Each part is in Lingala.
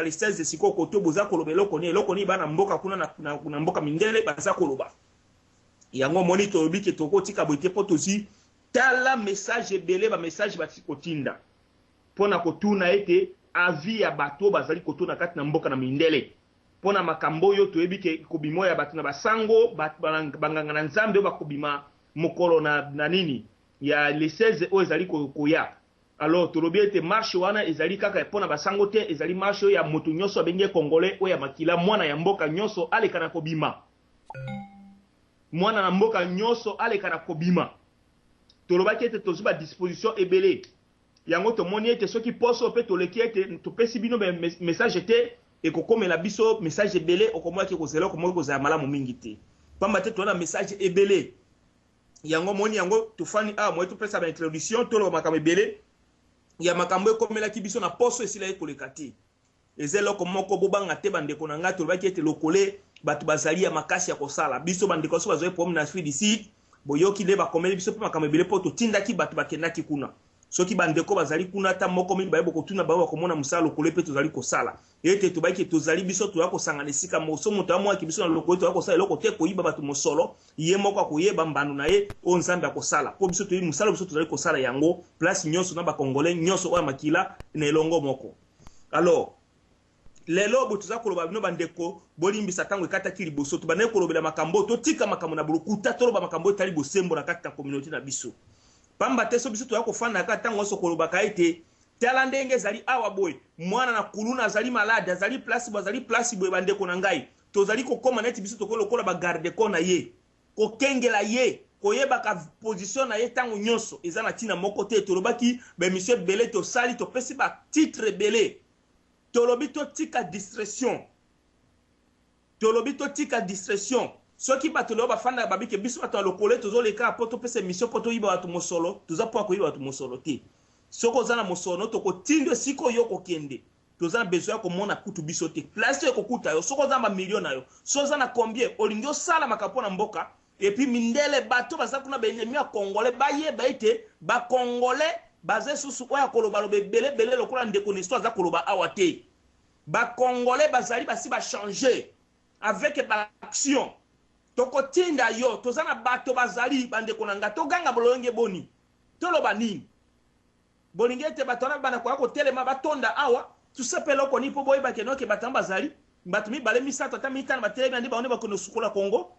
les 16 de siko koto boza koloba eloko ni bana mboka kuna na mboka mindele baza koloba yango moni tolobi ke toko tika boite potosi tala message belé ba message ba tikotinda pona kotuna ete avi ya bato bazali kotuna kati na mboka na mindele pona makambo yo toyebi ke kobimo ya bato na basango banganga na nzambe bakobima mokolo na nini ya les 16 o ezali koya. Alors tolobi ete marche wana ezali kaka pona basango te ezali marche ya moto nyonso abenge congolais o ya makila mwana ya mboka nyonso aleka na kobima mwana na mboka nyonso aleka na kobima tolobaki ete tozuba disposition ebele yango tomoni ete soki poso pe toleki ete topesi bino message te ekokomela biso message ebele okomwaki kozela okomwaki kozala malamu mingi te pamba te tona message ebele yango moni yango tofani moi topesa ba introduction tolo makambo ebele ya makambo ekomelaki biso na poso esila ekoleka te ezeloko moko bobanga te bandeko na ngai tolobaki ete lokole bato bazali ya makasi ya kosala biso bandeko so bazali problème na Afrique du Sud boyoki nde bakomeli biso pe makambo ebele po totindaki bato bakendaki kuna soki bandeko bazali kuna ta moko mingi bayebo kotuna bayo bakomona musala lokole pe tozali kosala ete tobaki tozali biso toya kosanga nesika moso moto amwa ki biso na lokole toya kosala eloko te koyiba bato mosolo ye moko akoyeba mbando na ye o nzambe akosala po biso toyi musala biso tozali kosala yango place nyonso na bakongolais nyonso oya makila na elongo moko. Alors lelo bo toza koloba bino bandeko bolimbisa tango ekataki liboso to banaye kolobela makambo totika makambo na bulukuta toloba makambo etali bosembo na kati ya communauté na biso pamba te so biso toya kofanda kaka tango so kolobaka ete tala ndenge ezali awa boye mwana na kuluna azali malade azali place boye bandeko na ngai tozali kokoma neti biso tokolokola bagarde ko na ye kokengela ye koyebaka position na ye tango nyonso eza na tina moko te tolobaki bemission ebele tosali topesi batitre ebele tolobi totika distraction soki bato leo bafanda babike biso bato lokole tozoleka po topesa mission po toyiba bato mosolo toza po koyiba bato mosolo te soko oza na mosolo tokotindo siko yo kokende toza besoin komona kutu biso te place yo kokuta yo soko oza ba million na yo so oza na combien olingi osala makapo na mboka et puis mindele bato baza kuna benemi ya congolais bayeba ete ba congolais baze susu oya koloba lobe bele lokola ndeko nesto aza koloba awa te ba congolais bazali basi ba changer avec ba action tokotinda yo tozana bato bazali bandeko na nga toganga bolonge boni toloba nini bolingi ete bato wana bana kwa kotelema batonda awa tusepela ko nipo boy bakeno ke batamba bazali bato mibale misato ata mitana batelema ndi baone bakono sukola Congo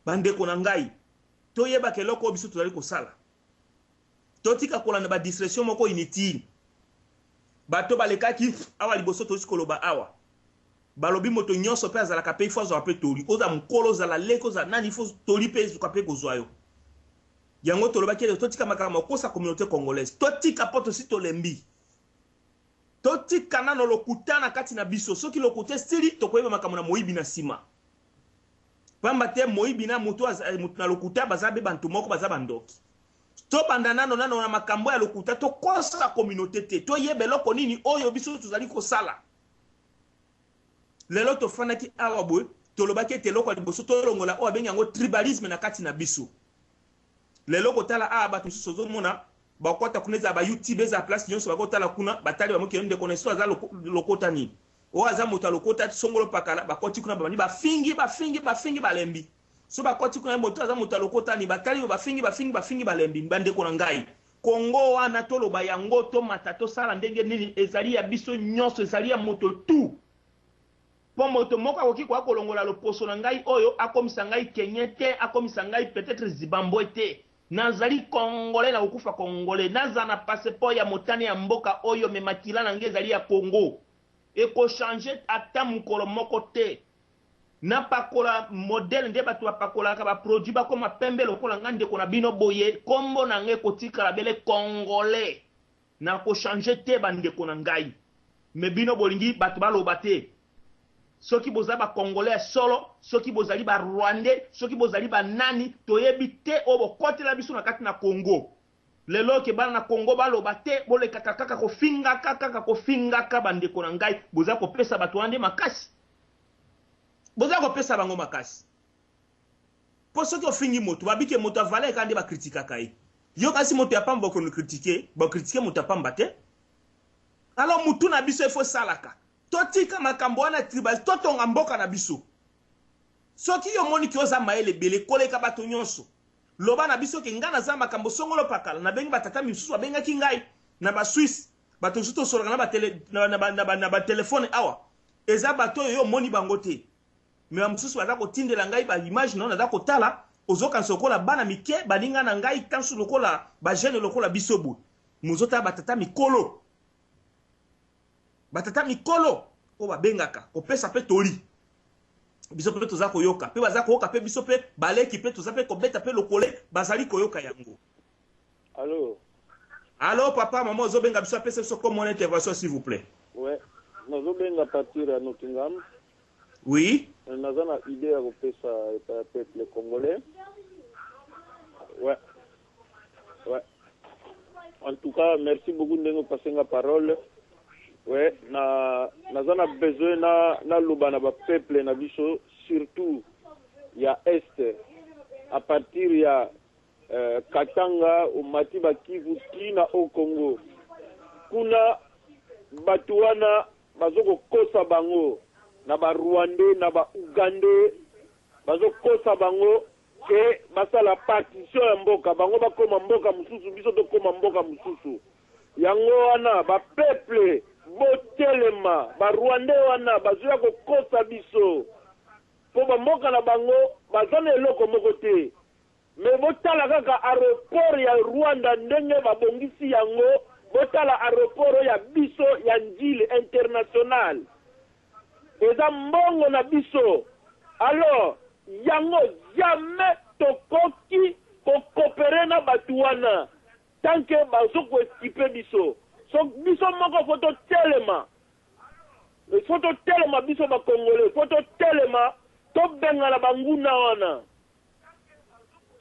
bandeko na ngai toyeba ke loko biso tozali kosala totika kolanda ba distraction moko inutile bato balekaki awa liboso tosikoloba awa balobi moto nyonso pe azalaka pe ifo azwa pe tori oza mukolo zala leko za nani ifo tori pe zuka pe kozwa yo yango tolobaki totika makambo kosa communauté congolaise totika poto si tolembi totika nano lokutana kati na biso soki lokuté stili tokoyeba makambo na moyibi na sima pamba te moyibi na mutu na lokuta bazabe bantu moko bazaba ndoki to banda nano na makambo ya lokuta to kosa communauté te to yebe loko nini oyo biso tozali kosala lelo to fanaki awa boy tolobaki te loko liboso to longola o abengi yango tribalisme na kati na biso lelo kotala a bato sozo mona bakota kuneza ba YouTube za place nyonso bakotala kuna batali ba mokende koneso za lokota ni o aza moto lokota songolo pakala bakoti kuna bani bafingi balembi so bakoti kuna moto aza moto lokota ni batali bafingi balembi bande ko na ngai Congo wana toloba yango to matato sala ndenge nini ezali ya biso nyonso ezali ya moto tu po moto moka koki kwa kolongola loposo na ngai oyo akomisa ngai kenyete akomisa ngai peut-être zibambo te nazali congolais na ukufa congolais nazana passeport ya motane ya mboka oyo memakila na ngai ezali ya Congo eko changer ata mukolo moko te na pakola modèle nde bato bapakola ka ba produit ba koma pembe lokola ngande ko na bino boye kombo na ngai kotika la bele congolais na ko changer te bande ko na ngai me bino bolingi bato baloba te soki bozali ba congolais solo soki bozali ba rwandais soki bozali ba nani toyebi te obo kote la biso na kati na Congo lelo ke bana na Congo baloba te boleka kaka kofinga ka bande ko na ngai boza ko pesa bato ande makasi boza ko pesa bango makasi po soki ofingi moto babike moto avale kande ba kritika kai yo kasi moto ya pamba ko no critiquer ba critiquer moto pamba te alors mutu na biso il faut salaka totika makambo wana tribal totonga mboka na biso soki yo moni ki oza maele bele koleka bato nyonso loba na biso ke nga naza makambo songolo pakala na bengi batata misusu abengaki ngai na ba Swiss bato suto soloka na ba telefone awa eza bato yo moni bango te me ba mususu baza kotindela ngai ba image na naza kotala ozoka sokola bana mike baninga na ngai kansu lokola ba jeune lokola bisobu muzota batata mikolo ko babengaka kopesa pe toli biso pe toza koyoka pe baza koyoka pe biso pe baleki pe toza pe kobeta pe lokole bazali koyoka yango. Allô papa maman ozobenga biso pe so comme mon intervention s'il vous plaît. Ouais nazobenga partir à Nottingham. Oui nazana idée ya kopesa peuple congolais. Ouais en tout cas merci beaucoup de passer la parole. Ouais, nazana besoin na lubana ba peuple na biso surtout ya est à partir ya Katanga au Matiba Kivu kina au Congo kuna batuana bazoko kosa bango na ba Rwandais na ba Ugandais bazoko kosa bango ke basala partition ya mboka bango bakoma mboka mususu biso to koma mboka mususu yango wana ba peuple botelema ba Rwandais wana bazoya ko kosa biso po ba mboka na bango bazana eloko moko te me botala kaka aéroport ya Rwanda ndenge babongisi yango botala aéroport ya biso ya njili international eza mbongo na biso alors yango jamais tokoki kokopere na batu wana tant que bazoko ekipe biso so biso moko foto telema biso ba Congolais foto telema to bengala banguna wana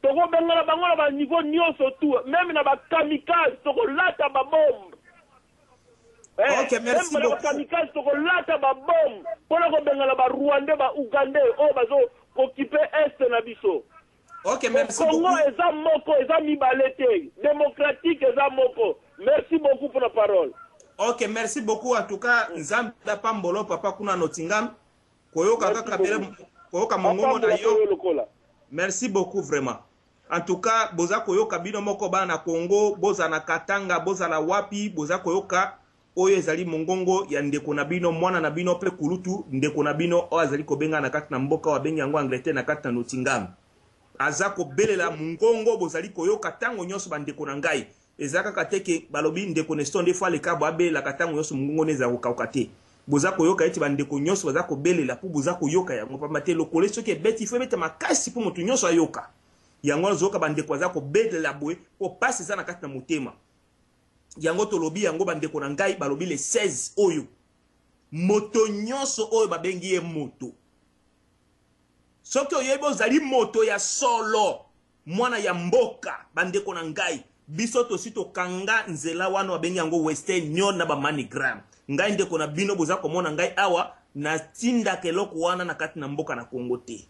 toko bengala bangola ba niveau nyonso tout même na ba kamikaze toko lata ba bombe OK merci beaucoup ba kamikaze toko lata ba bombe pona ko bengala ba Rwandais ba Ugandais o bazo occuper est na biso. OK merci beaucoup Congo eza moko eza mibalete démocratique eza moko. Merci beaucoup pour la parole. OK merci beaucoup en tout cas nzambe da pambolo papa kuna Nottingham koyoka kaka bele koyoka mongongo na yo. Merci beaucoup vraiment. En tout cas, boza koyoka bino moko bana na Congo, boza na Katanga, boza na wapi, boza koyoka oyo ezali mongongo ya ndeko na bino mwana na bino pe kulutu ndeko na bino o azali kobenga na kati na mboka wa bengi yango Angleterre na kati na Nottingham. Azako belela mongongo bozali koyoka tango nyonso bandeko na ngai. Ezaka kateke balobi ndeko nesto ndefa le kabo abela katango nyonso mongongo neza kokauka te. Boza koyoka eti bandeko nyonso baza kobelela pu boza koyoka yango pamate lokole soki beti fo beta makasi pu mutu nyonso ayoka. Yango zoka bandeko baza kobelela boye po pasi za na kati na motema. Yango tolobi yango bandeko na ngai balobi le 16 oyo. Moto nyonso oyo babengi ye moto. Soki oyebo zali moto ya solo mwana ya mboka bandeko na ngai biso tosito kanga nzela wana babengi yango Western Union na ba Manigram. Ngai ndeko na bino boza komona ngai awa na tinda keloko wana na kati na mboka na Kongo te.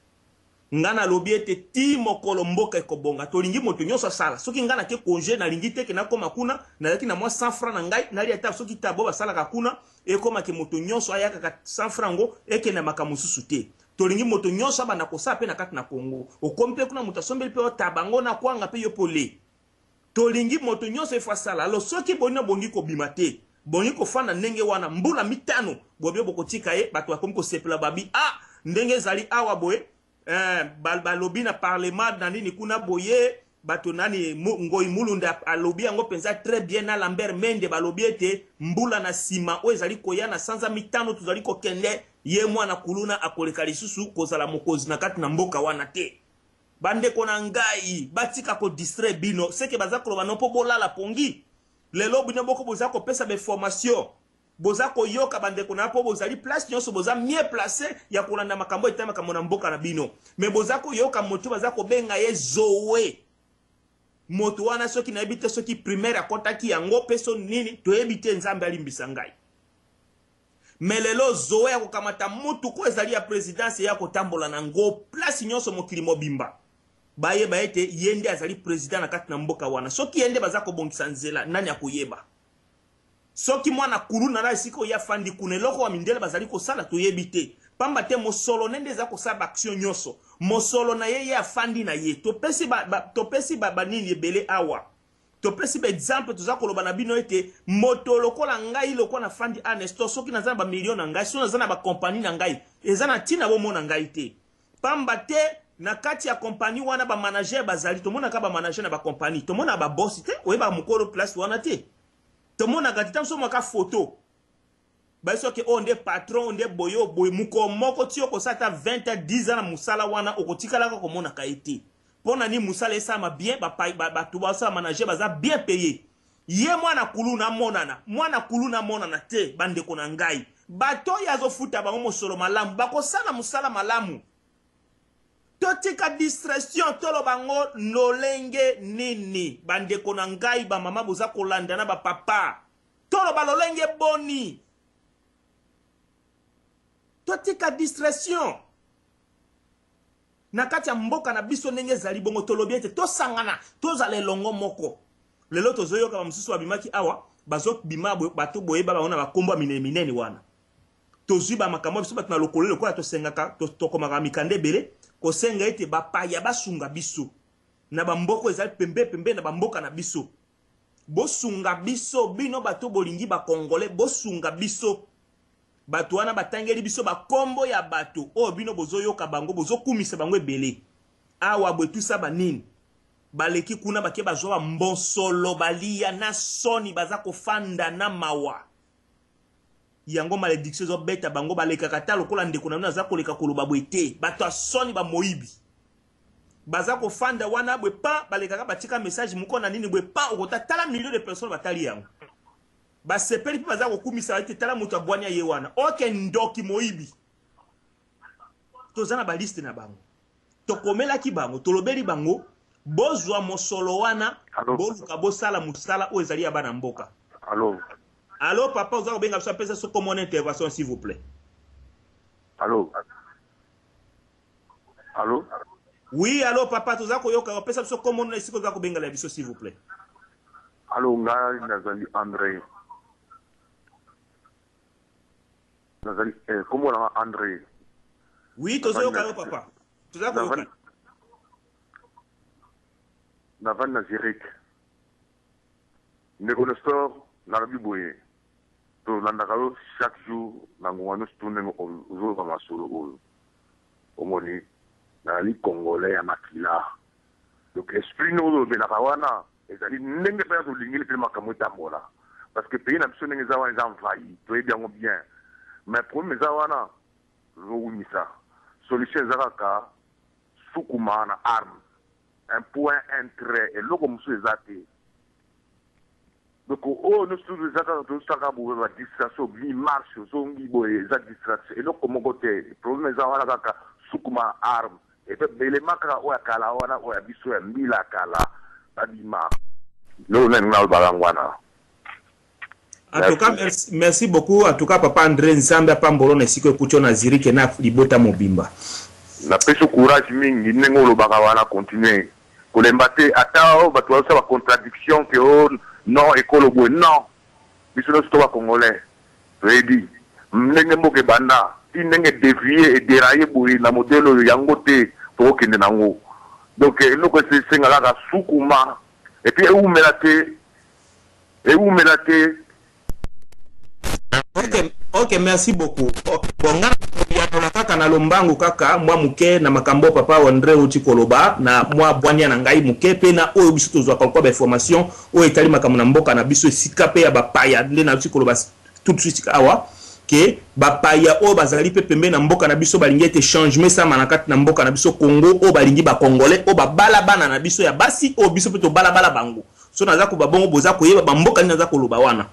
Ngana lobi ete ti mokolo mboka ekobonga tolingi moto nyonso sala soki ngana ke congé na lingi te ke na koma kuna na laki na mwa 100 francs na ngai na lia ta soki tabo basala ka kuna e koma ke moto nyonso ayaka ka 100 francs ngo eke na makamususu te tolingi moto nyonso bana kosa pe na kati na Kongo okompe kuna moto sombeli pe tabango na kwanga pe yopole tolingi moto nyonso efa sala alo soki bonina bongi ko bimate bongi ko fana ndenge wana mbula mitano bobyo bokotika ye bato akomi ko sepela babi ndenge zali awa boye balobi na parlement na nini kuna boye bato nani ngoi mulunda alobi yango penza très bien na Lambert Mende balobi ete mbula na sima o ezali koyana sanza mitano tuzali kokende ye mwana kuluna akoleka lisusu kozala mokozi na kati na mboka wana te bande kona ngai batika ko distrait bino seke baza koloba no po bolala pongi lelo bino boko boza ko pesa be formation boza ko yoka bandeko na po bozali place nyonso boza mieux placé ya kolanda makambo etama kamona mboka na bino mais boza ko yoka moto baza ko benga ye zowe moto wana soki na ebite soki primaire akontaki yango peso nini to ebite nzambe alimbisa ngai mais lelo zowe ya kokamata mutu ko ezali ya présidence ya kotambola na ngo place nyonso mokili mobimba baye baete yende azali président na kati na mboka wana soki yende baza ko bongisa nzela nani akoyeba soki mwana kuluna na esiko ya fandi kuna eloko wa mindele bazali kosala toyebi te pamba te mosolo nende eza kosala action nyonso mosolo na ye afandi na ye topesi banini ebele awa topesi ba exemple toza koloba na bino ete moto lokola ngai lokola fandi anesto soki naza na ba million na ngai soki naza na ba compagnie na ngai eza na ntina bomona ngai te pamba te na kati ya compagnie wana ba manager bazali tomona ka ba manager na ba compagnie tomona ba boss te oyeba mukoro place wana te tomona ka titamso maka photo ba soki onde patron onde boyo boy muko moko ti okosata 20 10 ans na musala wana okotikala ka komona ka ete pona ni musala esama bien ba tuba sa manager baza bien payé ye mwana kuluna monana te bande kona ngai bato yazo futa bango mosolo malamu bakosala musala malamu totika distraction tolo bango lolenge nini bande kona ngai ba mama boza kolanda na ba papa tolo ba lolenge boni totika distraction na kati ya mboka na biso ndenge ezali bongo tolobi ete tosangana tozala elongo moko lelo tozoyoka bamususu babimaki awa bazobima bato boyeba baona bakombo ya minene wana tozwi bamakambo biso bato na lokolo lokola tosengaka tokomaka mikanda ebele kosenga ete bapaya basunga biso na bamboko ezali pembe na bamboka na biso bosunga biso bino bato bolingi bakongole bosunga biso bato wana batangeli biso bakombo ya bato o bino bozoyoka bango bozokumisa bango ebele awa bwetusa banini baleki kuna bake bazwa mbonsolo balia na soni baza kofanda na mawa yango malédiction zo beta bango balekaka ta lokola ndeko na naza koleka koloba bwete bato asoni ba moyibi baza kofanda wana bwe pa balekaka batika message mukona nini bwe pa okota tala millions de personnes batali yango basepeli pe baza kokumisa ete tala mutu abwanya ye wana oke ndoki moyibi tozana ba liste na bango tokomelaki bango tolobeli bango bozwa mosolo wana boluka bosala musala o ezali ya bana mboka. Allô papa vous avez bien fait ça comme mon intervention s'il vous plaît. Allô oui allô papa tu as koyoka pesa ça comme mon ici ko za ko bengala biso s'il vous plaît. Allô ngai nazali André. Nazali comment on André? Oui tu as yoka papa. Tu as koyoka. Navan Nazirik. Negonostor na biboye. To landakalo chaque jour na ngwano stunengo ozo ba masolo oyo. Omoni na li congolais ya makila. Donc esprit no be na kawana ezali ndenge pa to lingili pe makambo tambola. Parce que pays na biso ndenge za wana envahi, to ebiango bien. Mais problème za wana zo unisa. Solution za ka sukuma na arme. Un point, un trait, et là, comme ça, donc, nous sommes la distraction, il marche, la distraction, et là, comme côté, le problème est que Soukuma arme, et puis, les makara, ou à Kala, ou à Bissou, et Mila Kala, Adima. Nous, en tout cas, merci beaucoup. En tout cas, papa André Nzambe, Pambolo, Nesiko, Kucho, Naziri, Kena, Libota, Mobimba. Na peso courage mingi nengo lo bakawana continuer kolembate atao batwa sa contradiction que non ekolo bwe non biso no sto ba congolais ready ndenge mboke banda ndenge dévier et dérailler bwe na modelo yango te to kende nango donc eloko se sengala ka sukuma et puis eumelate Ok, merci beaucoup. Bonga ya kaka na lombangu kaka mwa muke na makambo papa André Uti Koloba na mwa bwanya na ngai muke pe na oyo biso tozwa kwa ba information o etali makambo na mboka na biso sika pe ya bapaya nde na Uti Koloba tout de suite awa ke bapaya o bazali pe pembe na mboka na biso balingi ete changement sa manakati na mboka na biso Congo o balingi ba congolais o babala bana na biso ya basi o biso pe to bala bango so naza ko babongo boza ko yeba ba mboka ni naza koloba wana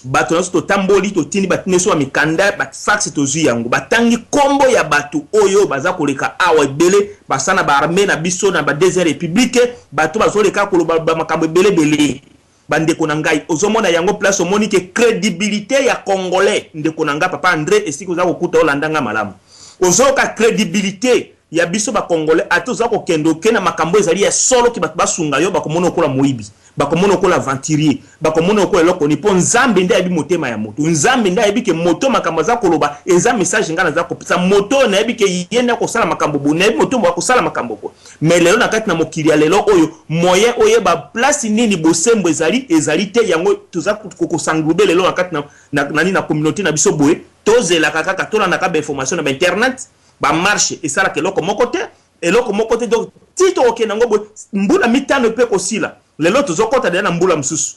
bato naso to tamboli to tini batine so mikanda bat fax to zu yango batangi kombo ya bato oyo baza koleka awa ebele basana ba armée na biso na ba désert république bato bazoleka koloba ba makambo ebele bandeko na ngai ozomona yango place omoni ke crédibilité ya congolais ndeko na nga papa André esiko za kokuta olandanga malamu ozoka crédibilité ya biso ba congolais atoza ko kendo ke na makambo ezali ya solo ki bato basunga yo bakomona okola moyibi bakomona ko l'aventurier bakomona ko eloko ni po nzambe nda yebi motema ya moto nzambe nda yebi ke moto makambo za koloba eza message ngana za kopesa moto na yebi ke yenda ko sala makambo bo na yebi moto mo ko sala makambo ko mais lelo na kati na mokili ya lelo oyo moyen oyo ba place nini bosembo ezali te yango toza ko sanglube lelo na kati na communauté na biso boye tozela kaka tola na ka ba information na internet ba marche esala ke loko moko te eloko moko te donc tito okenango boye mbula mitano pe kosila lelo tozokota de na mbula msusu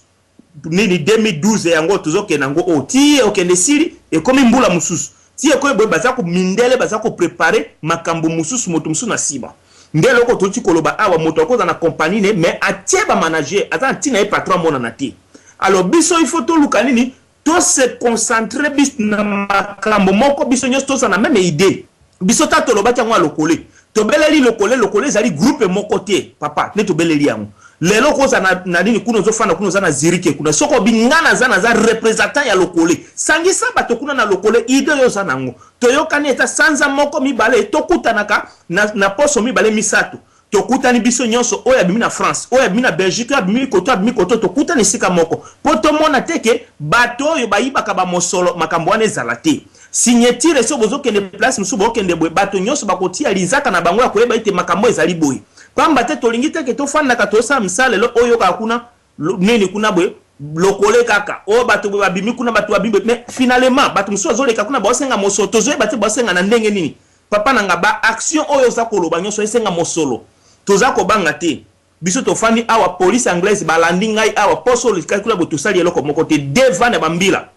nini 2012 yango tozokenango o ti okende siri e komi mbula msusu ti e ko boye bazako mindele bazako préparer makambo msusu moto msusu na siba ndelo ko toti koloba awa moto akoza na compagnie ne mais atie ba manager ata tina e patron mona na te alors biso il faut to luka nini to se concentrer bis na makambo moko biso nyos to na même idée biso ta to loba tyango lokole to beleli lokole zali groupe moko te papa ne to beleli yango lelo ko za na nini kuno zo fana kuno za na zirike kuna soko bingana za representant ya lokole sangisa bato kuna na lokole idée yo za nango to yokani eta sanza moko mibale to kutanaka na poso mibale misato to kutani biso nyonso oya bimi na France oya bimi na Belgique bimi koto to kutani sika moko poto mona teke bato yo bayibaka ba mosolo makambo wana ezala te signature so bozo kende place musubo kende boye bato nyonso bakotia lizaka na bango ya koyeba ite makambo ezali boye kwamba te tolingi teke to fanda ka to sa msale lo oyo ka kuna nini kuna boye lokole kaka o bato boye babimi kuna bato babimbe mais finalement bato musubo zoleka kuna bosenga mosolo tozo bato bosenga na ndenge nini papa nanga ba action oyo za koloba nyonso esenga mosolo toza ko banga te biso to fandi awa police anglaise balandi ngai awa poso likakula bo tosali eloko moko te devant na bambila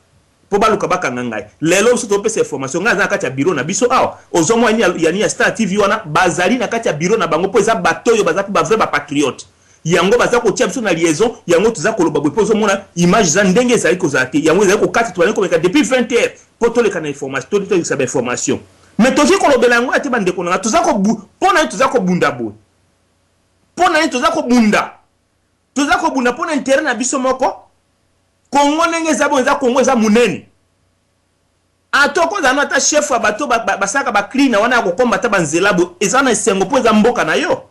po baluka bakanga ngai lelo biso to pesa information ngai za kati ya bureau na biso awa ozomo yani ya Star TV wana bazali na kati ya bureau na bango po eza batoyo bazaki ba vrai ba patriote yango baza ko tia biso na liaison yango toza koloba bo pozo mona image za ndenge ezali ko zate yango ezali ko kati to ko depuis 20 heures po to leka na information to sa information mais tozi kolobela yango ate bande ko na toza ko pona toza ko bunda bo pona ni toza ko bunda pona intérêt na biso moko Kongo nenge zabo za Kongo za munene atoko za nata chef wa bato basaka ba clean wana ko komba ta banzela bo ezana esengo po za mboka na yo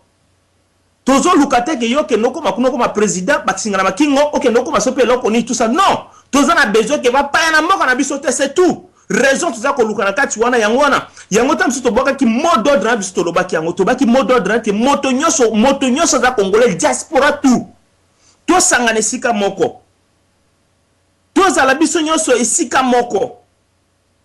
tozo lukate ke yo ke noko makuno ko ma président bakinga na makingo oke noko masope loko ni tout ça non toza na besoin ke ba pa na mboka na biso te c'est tout raison toza ko lukana kati wana yango tam to boka ki mot d'ordre na biso to lobaki yango to baki mot d'ordre te moto nyoso za congolais diaspora tout to sangane sika moko toza la biso nyoso esika moko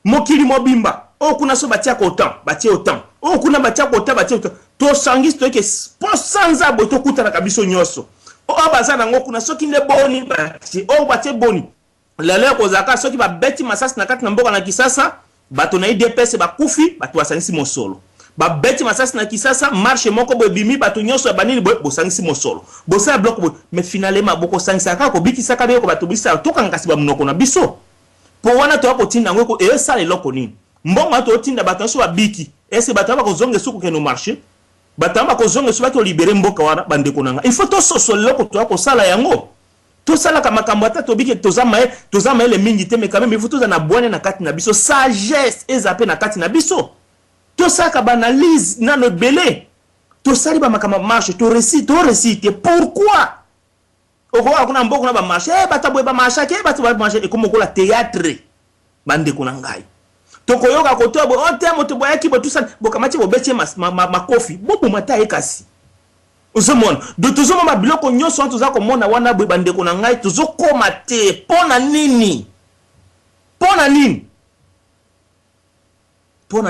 mokili mobimba o kuna so batia ko autant o kuna batia ko autant to sangis to ke po sanza bo to kutana kabiso nyoso o abazana ngo kuna soki ne boni bati o batie boni lele ko zaka soki ba beti masasi na kati na mboka na Kisasa bato na IDPS ba kufi bato wasangisi mosolo ba beti masasi na Kisasa marche moko bo bimi bato nyoso banini bo sangisi mosolo bo sa bloc bo mais finalement boko sangisa ka ko biki saka ko bato bisa to kanga kasi ba munoko na biso po wana to apo tinda ngoko e sale loko nini mbongo to tinda bato so ba biki ese bato ba ko zonge suku ke no marché bato ba ko zonge so ba to libérer mboka wana bande ko nanga il faut to soso loko to ako sala yango to sala ka makambo ata to biki to zama ele mingi te mais quand même il faut to na bwane na kati na biso sagesse ezape na kati na biso to saka banalise na no belé to sali ba makama marche to récite pourquoi oko akuna mboko na ba marche bata boye ba marche ke bata ba marche e comme ko la théâtre bande ko ngai to koyoka ko to bo on temo to boya ki bo tout ça bo kamati bo betie ma kofi bo mata e kasi uzomona de tuzoma ba biloko nyoso tuza ko mona wana boye bande ko ngai tuzo koma te pona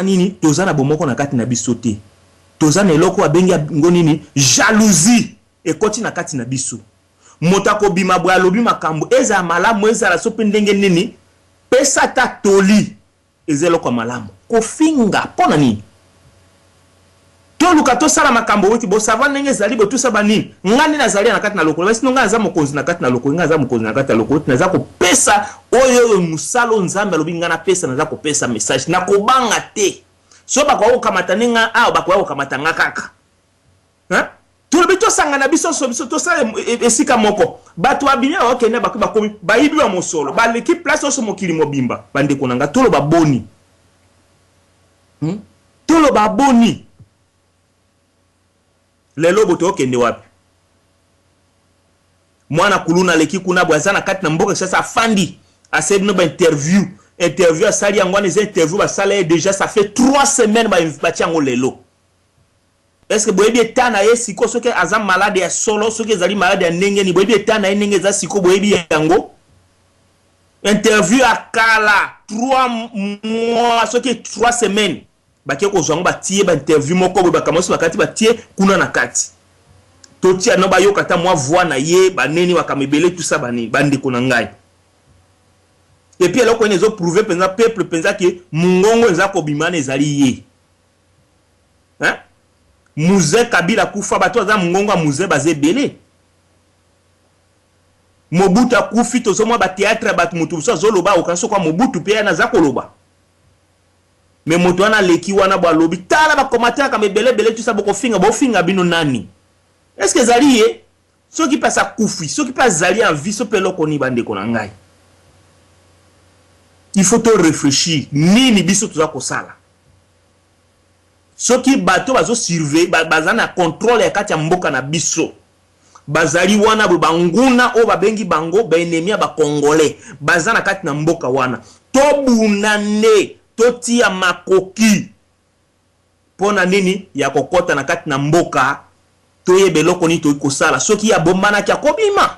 nini toza na bomoko na kati na biso te toza na eloko abengi ngo nini jalousie ekoti na kati na biso motako bima bwa lobi makambo eza malamu eza la sope ndenge nini pesa ta toli ezeloko malamu kofinga pona nini to luka to sala makambo weti bo sava ndenge zali bo tusa banini ngani nazali na kati na lokolo basi nonga za mokonzi na kati na lokolo nga za mokonzi na kati na lokolo naza ko pesa oyo musalo nzambe lobi ngana pesa naza ko pesa message na ko banga te so ba kwa kamata ninga a ba kwa kamata ngakaka to bito sanga na biso so biso to sala esika moko bato abinya okene ba komi ba yibi wa mosolo ba l'équipe place oso mokili mobimba bande konanga to lo ba boni to lo ba boni lelo boto okende wapi mwana kuluna leki kuna bwazana kati na mboka sasa afandi asebino ba interview à sali yango les interviews ba sala déjà ça fait 3 semaines ba tiango lelo. Est-ce que boyebi etana ye siko soki azam malade ya solo soki ezali malade ya ndenge ni boyebi etana ye ndenge za siko boyebi yango interview akala 3 mois soki 3 semaines bakie ko zongo ba tie ba interview moko ba kamosi bakati ba tie kuna na kati totia no ba yokata moi voix na ye ba neni wakamebele tout ça bani bande ko na ngai. Et puis alors qu'on a prouvé penza peuple penza que mungongo eza ko bimana ezali ye. Hein? Muze Kabila kufa bato za mungongo muze bazé belé. Mobutu akufi to somwa ba théâtre bat mutu so zoloba okanso kwa Mobutu pe na za koloba. Mais moto wana leki wana ba lobi tala ba commentaire ka mebele belé tout ça boko finga bino nani. Est-ce que zali ye? Ceux qui passent à kufi, ceux qui passent zali en vie so pelo koni bande ko ngai. Il faut te réfléchir. Nini biso tuza kosala. Soki bato bazo surveiller, bazana contrôle ya kati ya mboka na biso. Bazali wana banguna o babengi bango ba ennemia ba congolais. Bazana kati na mboka wana. To bunane, to tia makoki. Pona nini ya kokota na kati na mboka. To yebeloko ni to kosala. Soki ya bombana kia kobima.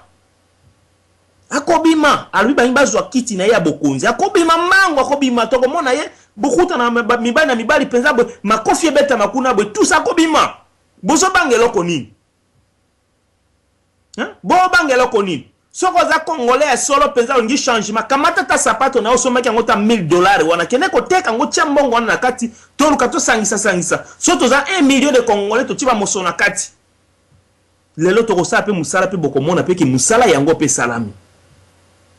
Akobima alui ba zwa kiti na ya bokonzi akobima mango akobima toko mona ye bokuta na mibali penza bo makofi beta makuna bo tout ça akobima bozo bangelo koni hein bo bangelo koni soko za congolais solo penza ngi changement kamata ta sapato na osoma ki ngota $1000 wana kene ko teka ngo tia mbongo wana na kati toluka to sangisa soto za 1 million de congolais to tiba mosona kati lelo to ko sa pe musala pe bokomona pe ki musala yango pe salami.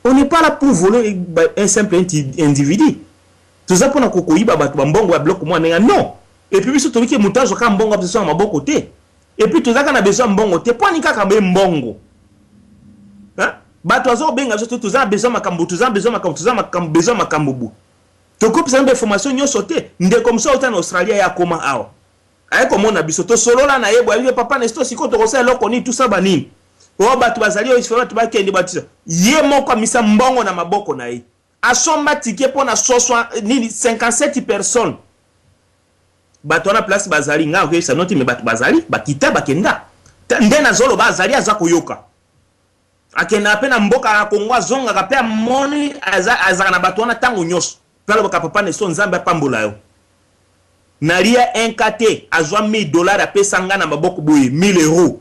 On n'est pas là pour voler un simple individu. Tout ça pour nous kokoyiba batu bambongo ya bloc moi non. Et puis surtout que mutazo ka mbongo besoin ma boko te. Et puis tout ça kana besoin mbongo te point nika ka mbongo. Hein? Batu azo benga tout ça besoin makambo tout ça besoin makambo bu. To ko pesa information nyo sauté nde comme ça autant en Australie ya koma awa. Ay comme on a biso to solo la na yebo ali papa nesto siko to ko sa loko ni tout ça banini. O batu bazali o isfera tu bakende batisa ye moko misa mbongo na maboko na ye asomba ticket pona soswa nini 57 personnes batu na place bazali nga ko sa noti me batu bazali bakita bakenda ndena zolo bazali aza koyoka akena pena mboka na Kongo zonga ka pe moni aza na batu na tango nyoso pala boka papa ne so nzambe pambola yo nalia 1KT azwa $1000 apesa nga na maboko boye €1000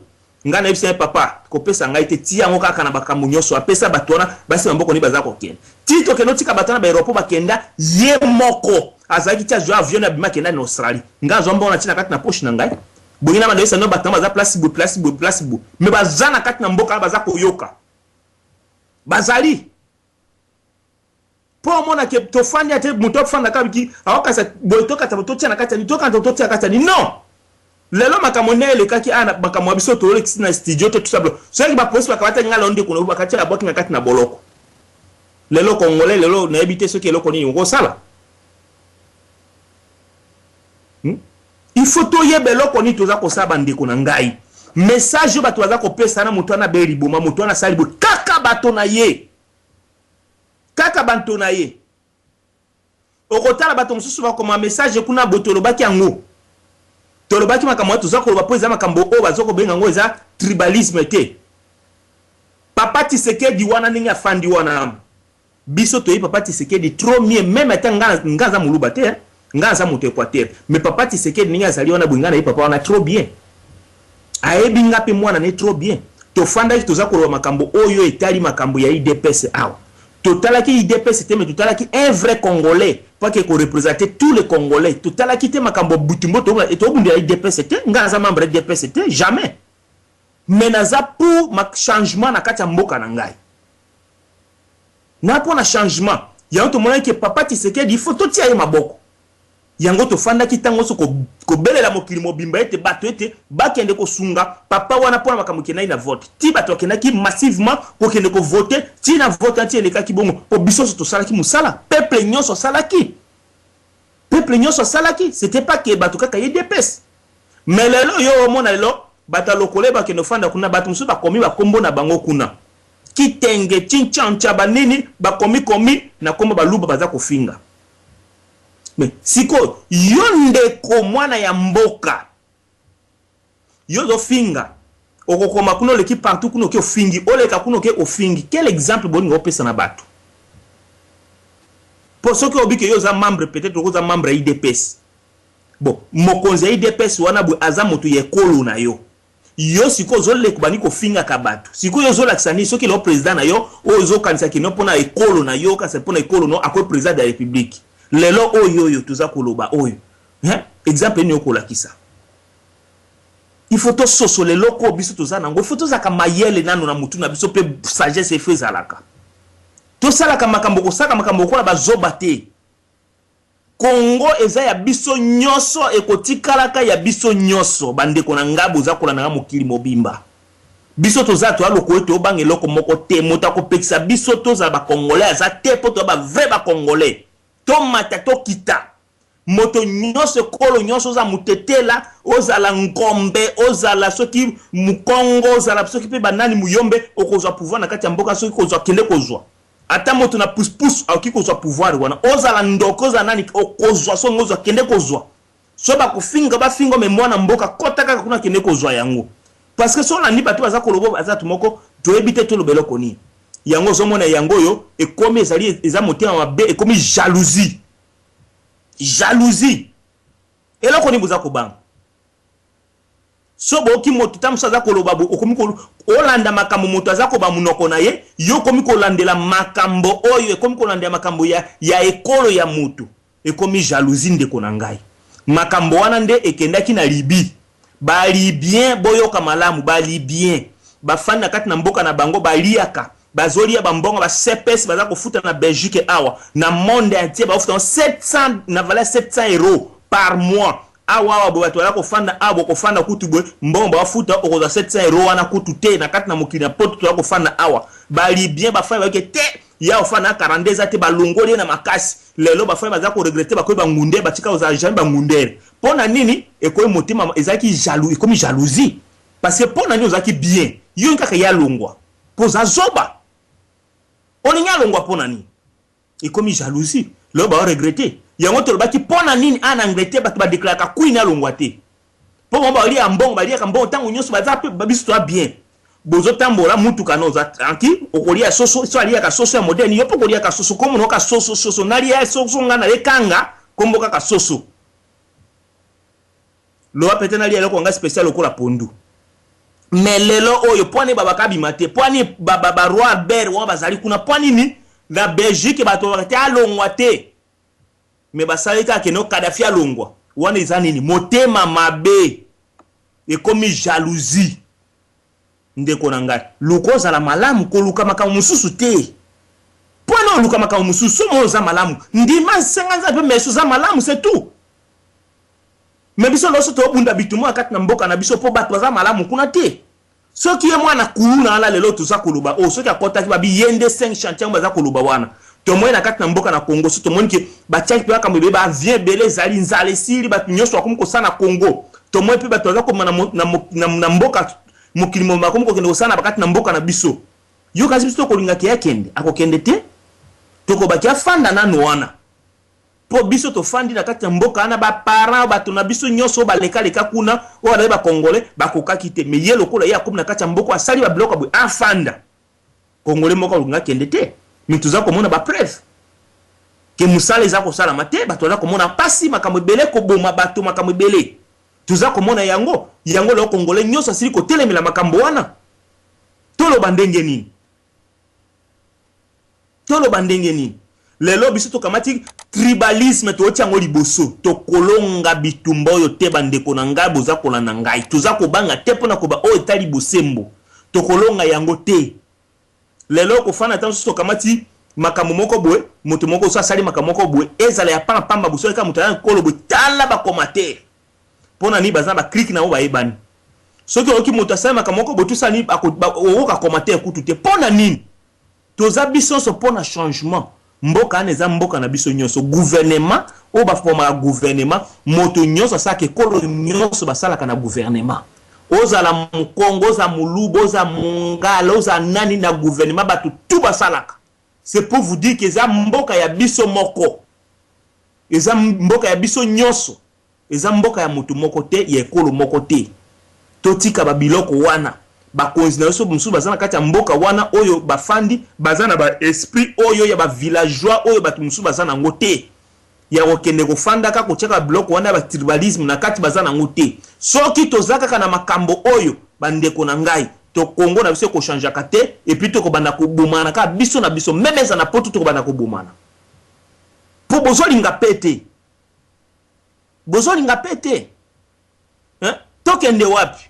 ngana yebisa papa ko pesa ngai te tia ngo kaka na bakambu nyoso apesa batona basi mamboko ni bazako kende tito ke notika batana ba aéroport bakenda ye moko azaki tia jo avion na bima kenda na Australie ngazo mbona tina kati na poche na ngai bongina ba ndesa no batana baza place bu me bazana kati na mboka bazako yoka bazali po mona ke to fanya te muto fanda kabiki awaka sa boitoka ta tia na kati ni toka to tia kati ni non. Lelo makamone le kaki ana makamwa biso to lex na studio to tout ça so ki ba poste ba kabata ngala onde kuno ba katia boki na kati na boloko lelo congolais lelo na habité ce qui est loko ni ngo sala il faut to yebe loko ni to za ko saba ndeko na ngai message ba to za ko pesa na mutu na beri boma mutu na salibo kaka bato na ye kaka banto na ye okotala bato mususu ba ko ma message kuna botolo baki yango tolobaki makambo to zako ba poza makambo o bazoko benga ngo eza tribalisme te papa Tshisekedi wana ningi afandi wana biso to yi papa Tshisekedi trop mieux même atanga ngaza muluba te ngaza moto Équateur mais papa Tshisekedi ningi azali wana bungana yi papa wana trop bien ayebi ngapi mwana ne trop bien to fanda to zako makambo oyo etali makambo ya IDPS awa totalaki IDPS c'était mais totalaki un vrai congolais pas que représenter tous les congolais totalaki te makambo butumbo to et to bundi IDPS c'était ngaza membre IDPS c'était jamais mais naza pour ma changement na kati ya mboka na ngai na pour na changement ya to mona ke papa Tshisekedi il faut to tia ye maboko yango to fanda kitango so ko belela mokili mobimba ete bato ete bakende ko sunga papa wana pona makambo kenai na vote ti bato kenaki massivement ko kende ko voter ti na vote anti eleka ki bongo po biso so to salaki musala peuple nyonso salaki c'était pas que bato kaka IDPS mais lelo yo mona lelo bata lokole ba kende fanda kuna bato musu ba komi ba kombo na bango kuna kitenge chinchancha banini bakomi na komba baluba baza kofinga. Mais siko yondeko mwana ya mboka yozo finga okokoma kuno leki partout kuno ke ofingi oleka kuno ke ofingi. Quel exemple boni ngopesa na bato? Pour ceux qui ont dit que yoza membre peut-être yoza membre IDPS. Bon, mokonzi IDPS wana bu azamoto ye kolo na yo. Yo siko zole kubani ko finga kabatu. Siko yo zola kisani soki lo président na yo ozo kanisa kino pona ekolo na yo ka se pona ekolo no akwe président de la République. Lelo oyo tuza koloba oyo. Exemple ni okola kisa. Il faut to soso le loko biso toza nango. Il faut to zaka mayele nano na mutu na biso pe sagesse fe zalaka. To sala ka makambo ko saka makambo ko la bazoba te. Congo eza ya biso nyoso ekotikalaka ya biso nyoso bandeko na ngabo za kola na mokili mobimba. Biso toza to aloko eto bange loko moko te mota ko pekisa biso toza ba congolais za te poto ba vrai ba congolais. To mata to kita. Moto nyonso kolo nyonso za mutetela ozala ngombe ozala soki mukongo ozala soki pe banani muyombe okozwa pouvoir na kati ya mboka soki kozwa kende kozwa. Ata moto na pousse au kiko zo pouvoir wana ozala ndoko za nani okozwa so ngozo kende kozwa so ba kufinga ba fingo me mwana mboka kota kaka kuna kende kozwa yango parce que so na ni batu baza kolobo baza tumoko to ebite to lobelo koni yango zo mona yango yo ekomi ezali eza motema mabe ekomi jalousie eloko ni buza kobanga so boki moto tamusa za koloba bo okomi ko olanda makambo moto aza ko ba munoko na ye yo komi ko landela makambo oyo ekomi ko landela makambo ya ekolo ya mutu ekomi jalousie ndeko na ngai makambo wana nde ekendaki na Libye ba libien boyoka malamu ba libien ba fana kati na mboka na bango ba liaka bazolia ba mbongo ba CPS baza ko futa na Belgique awa na monde entier ba futa 700 na valeur 700 € par mois. Awa bo bato ko fanda abo ko fanda kutu bwe mbomba wafuta okoza 700 € wana kutu te na kati na mokili na poto to ko fanda awa bali bien ba fa ba ke te ya ofana 42 ate ba longoli na makasi lelo ba fa ba za ko regretter ba ko ba ngunde ba tika oza jamais ba ngundere pona nini ekoyi motima ezaki jaloux ekomi jalousie parce que pona nini ozaki bien yo nkaka ya longwa poza zoba oninya longwa pona nini ekomi jalousie lelo ba regretter yango tolobaki pona nini ana Angleterre bato ba déclarer ka queen alongwa te po mo ba li ambongo ba li ka mbongo tango nyonso baza pe babiso to bien bozo tambola mutu kana oza tranquille okolia soso so ali ka soso ya moderne yo pokolia ka soso komo no ka soso nali ya soso ngana lekanga komboka ka soso lo apete nali eloko nga spécial okola pondu mais lelo oyo poni baba kabimate poni baba roi Albert wa bazali kuna poni ni na Belgique bato bakati alongwa te me basalika keno Kadhafi alongwa wana eza nini motema mabe ekomi jalousie ndeko na ngai lukoza la malamu koluka makambo mususu te pona luka makambo mususu mo za malamu ndima senganza pe meso za malamu c'est tout me biso loso to bunda bitumo akati na mboka na biso po bato za malamu kuna te soki ye mwana kuluna ala lelo to za koluba o soki akota ki babi yende 5 chantier baza koluba wana to moyena kati na mboka na Congo so to moniki batiaki pe akambe ba vient belé zali nzale sili bat nyonso akomi ko sana Congo to moy pe bato za ko na mboka mokili mo makomi ko kende ko sana bakati na mboka na biso yo kasi biso ko linga ke kende akokende te to ko bakia fanda nanu wana po biso to fandi na kati ya mboka na ba parents bato na biso nyonso ba leka kuna o ba ba congolais ba kokaki te me ye lokola ya komi na kati ya mboka asali ba bloka bu afanda congolais moko linga kende te mituza komona ba preuve ke musala za ko sala mate bato za komona pasi makambo belé ko boma bato makambo belé tuza komona yango lo congolais nyonso asili ko telemela makambo wana tolo bandenge nini lelo biso to kamati tribalisme to tiango liboso to kolonga bitumba oyo te bandeko na ngai boza kolanda ngai tuza ko banga te pona ko ba o etali bosembo to kolonga yango te lelo ko fana tanso to kamati makambo moko boye moto moko so asali makambo moko boye ezala ya pamba boso ka mutana kolo boye tala ba commentaire pona ni baza ba click na o ba ebani soki oki moto asali makambo moko boye tusali oka commentaire kutu te pona nini toza biso so pona changement mboka aneza mboka na biso nyonso gouvernement o ba forma gouvernement moto nyonso sake kolo nyonso basalaka na gouvernement ozala mukongo oza muluba oza mungala oza nani na gouvernement batu tout basalaka. C'est pour vous dire que eza mboka ya biso moko, eza mboka ya biso nyonso, eza mboka ya mutu moko te ya ekolo moko te. Totika ba biloko wana bakonzi na biso mususu bazana kati ya mboka wana oyo bafandi bazana ba esprit oyo ya ba villageois oyo batu mususu bazana ngo te ya kokende kofanda ka kocheka biloko wana ba tribalisme na kati bazana ngo te. Soki tozaka kana makambo oyo bandeko na ngai to Congo na biso ko changer kate et puis to ko banda ko bomana ka biso na biso même za na poto to ko banda ko bomana po bozolinga pete hein tokende wapi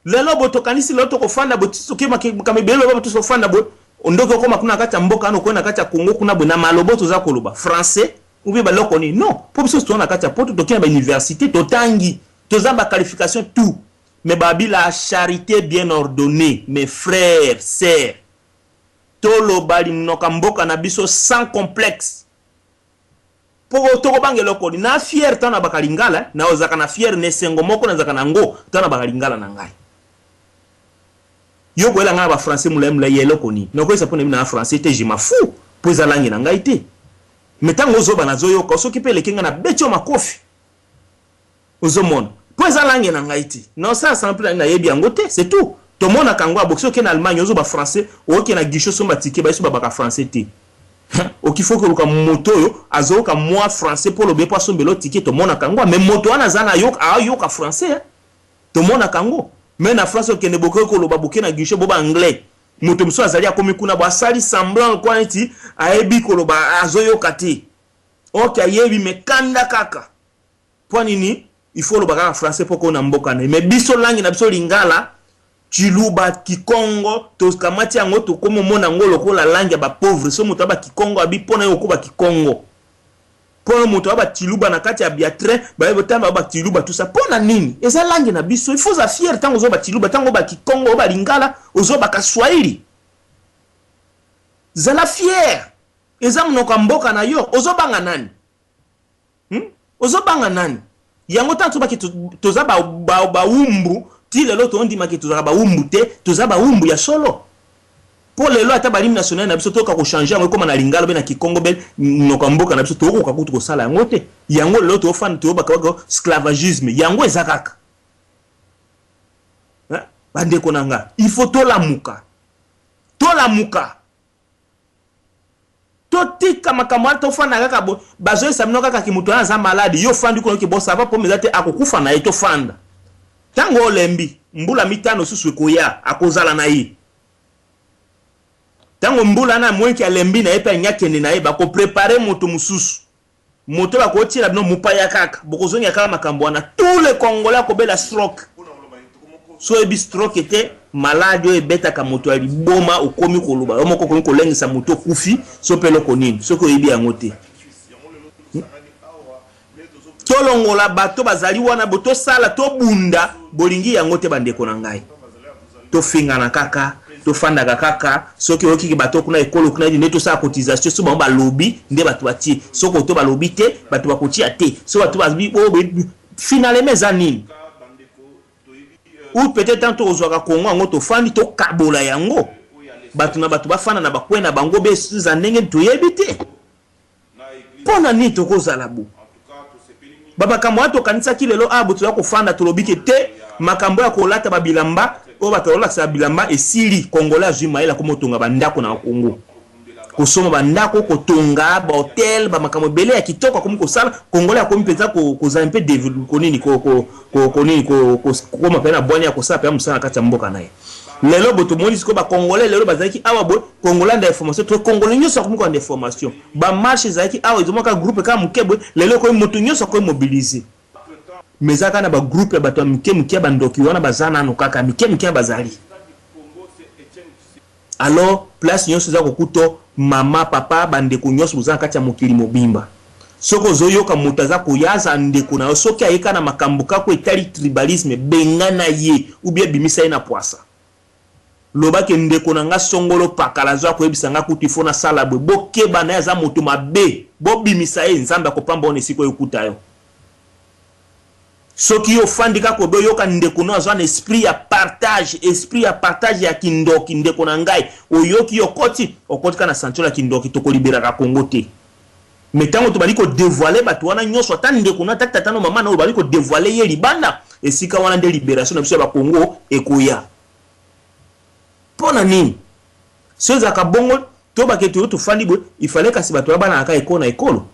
lelo botokanisi loto ko fanda botiso kema kamebelo ba botiso fanda bo ondoko koma kuna kati ya mboka ano kwenda kati ya Congo kuna bona malobo to za koloba français ou bien baloko ni non po biso to na kati ya poto to kena ba université to tangi to za ba qualification tout. Mais babi la charité bien ordonnée, mes frères, sœurs. Tolo bali mnoka mboka na biso sans complexe. Pour toko bangelo ko na fier tana bakalingala na ozaka na fier ne sengo moko na zaka na ngo tana bakalingala na ngai. Yo boela nga ba français mulemla yelo koni. Noko isa pone na français te je m'en fous. Pour za langi na ngai te. Metango zo bana zo yo ko so kipele kinga na becho makofi. Ozomona. Pour ça langue na ngaiti non ça simple na yebi angote c'est tout to mona kangwa boxo ke na Allemagne ozo ba français o ke na gisho so matike ba iso ba ka français te o kifo ko ka moto yo azo ka moi français pour le bepo so mbelo ticket to mona kangwa mais moto ana zana yo ka français to mona kango mais na France ke ne boko ko lo ba boke na gisho bo ba anglais moto mso azali akomi kuna ba sali semblant kwa nti ayebi ko lo ba azo yo kati o ke yebi me kanda kaka pour nini il faut le bagage français pour qu'on amboka mais biso langi na biso lingala chiluba kikongo to kamati yango to komo mona ngolo ko la langue ba pauvre so muto ba kikongo abi pona yo ko ba kikongo pona muto ba chiluba na kati ya biatre ba yebo tamba ba chiluba tout ça pona nini eza langue na biso il faut za fier tango zo ba chiluba tango ba kikongo ba lingala ozo ba kaswahili za la fier eza mnoka mboka na yo ozo banga nani ozo banga nani yango tanto ba ki toza ba umbu ti lelo to ndima ki toza ba umbu te toza ba umbu ya solo pour lelo ata ba lim national na biso to ka ko changer yango comme na lingalo be na kikongo be no kamboka na biso to ko ka kutu ko sala yango te yango lelo to fan to ba ka esclavagisme yango ezakaka bande ko nanga il faut to la muka totika makamwa to fana kaka bo bazo esamino kaka kimuto ana za malade yo fandi ko ki bo sava po mezate akokufa na eto fanda tango olembi mbula mitano susu ko ya akozala na yi tango mbula na mwenki alembi na epa nyakene na eba ko préparer moto mususu moto ba ko tira bino mupaya kaka bokozonga kaka makambo na tous les congolais ko bela stroke so ebi stroke était malade yo ebeta ka moto ali boma okomi koluba yo moko komi kolengisa moto kufi so pelo konini so ko ebi yangote tolongola bato bazali wana boto sala to bunda bolingi yangote bandeko na ngai to finga na kaka to fanda kaka soki oki bato kuna ekolo kuna ndi to sa cotisation so ba lobby nde bato bati soko to ba lobby te bato bakotia te so bato bazbi finalement zanini ou peut-être tanto ozwaka Congo ngo to fandi to kabola yango batu na batu bafana na bakwena bango be za ndenge to yebite pona ni to kozala bu baba kamwa to kanisa kilelo abutu ya kofanda to lobike te makambo ya kolata babilamba o batola sa bilamba esili Congolais azwi maela ko motonga bandako na Congo kosoma bandako kotonga ba hotel ba makambo bele ya kitoko komi kosala Congolais akomi peza ko za un peu développer konini ko mapena bwanya ko sa pe musana kati ya mboka naye lelo boto moni siko ba Congolais lelo bazaki awa bo Congolais nda information to Congolais nyoso ko ko nda information ba marche zaki awa izomoka groupe ka mukebwe lelo ko moto nyoso ko mobiliser mezaka na ba groupe ba to mukemke ba ndoki wana bazana no kaka mukemke bazali alors place nyoso za kokuto mama papa bandeko nyoso buzana kati ya mokili mobimba soko zoyoka mutaza kuyaza ndeko na soki ayeka na makambo kako etali tribalisme bengana ye ou bien bimisa ina poisa lobake ndeko na nga songolo pakala zo akoyebisa nga kuti fona sala bwe bokeba na za moto mabe bo bimisa ye nzamba kopamba on esiko yokuta yo soki yo fandika ko doyo ka ndeko no azwa esprit ya partage ya kindoki ndeko na ngai oyoki okoti ka na santola kindoki to ko libérer ka Congo te mais tango to bali ko dévoiler bato wana nyonso ata ndeko na tata tano mama na bali ko dévoiler ye libanda esika wana de libération na biso ba Congo ekoya pona nini soza ka bongo to ba keto to fandi bo il fallait kasi bato bana ka ekona ekolo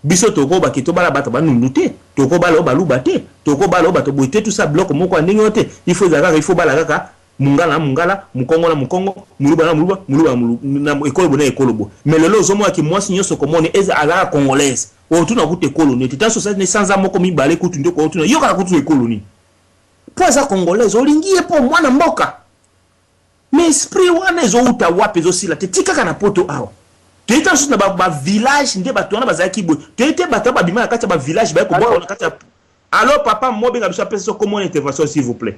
biso toko ba keto bala bato banundu te toko bala baluba te toko bala bato boite tout ça bloc moko ndenge te il faut bala kaka mungala mukongo na mukongo muluba na ekolo bona ekolo bo mais lelo zomo ki mwasi nyonso komone eza ala congolaise o tuna kutu ekolo ni tata société ne sans moko mibale kutu ndeko tuna yoka kutu ekolo ni po za congolaise olingie po mwana mboka mais esprit wana ezo uta wapi ezo sila te tika kana poto awa Teta sous na ba village nde bato wana bazaki bo. Tete bato ba bima kati ba village ba ko bo na kati. Alors papa mo benga biso pesa comment intervention s'il vous plaît.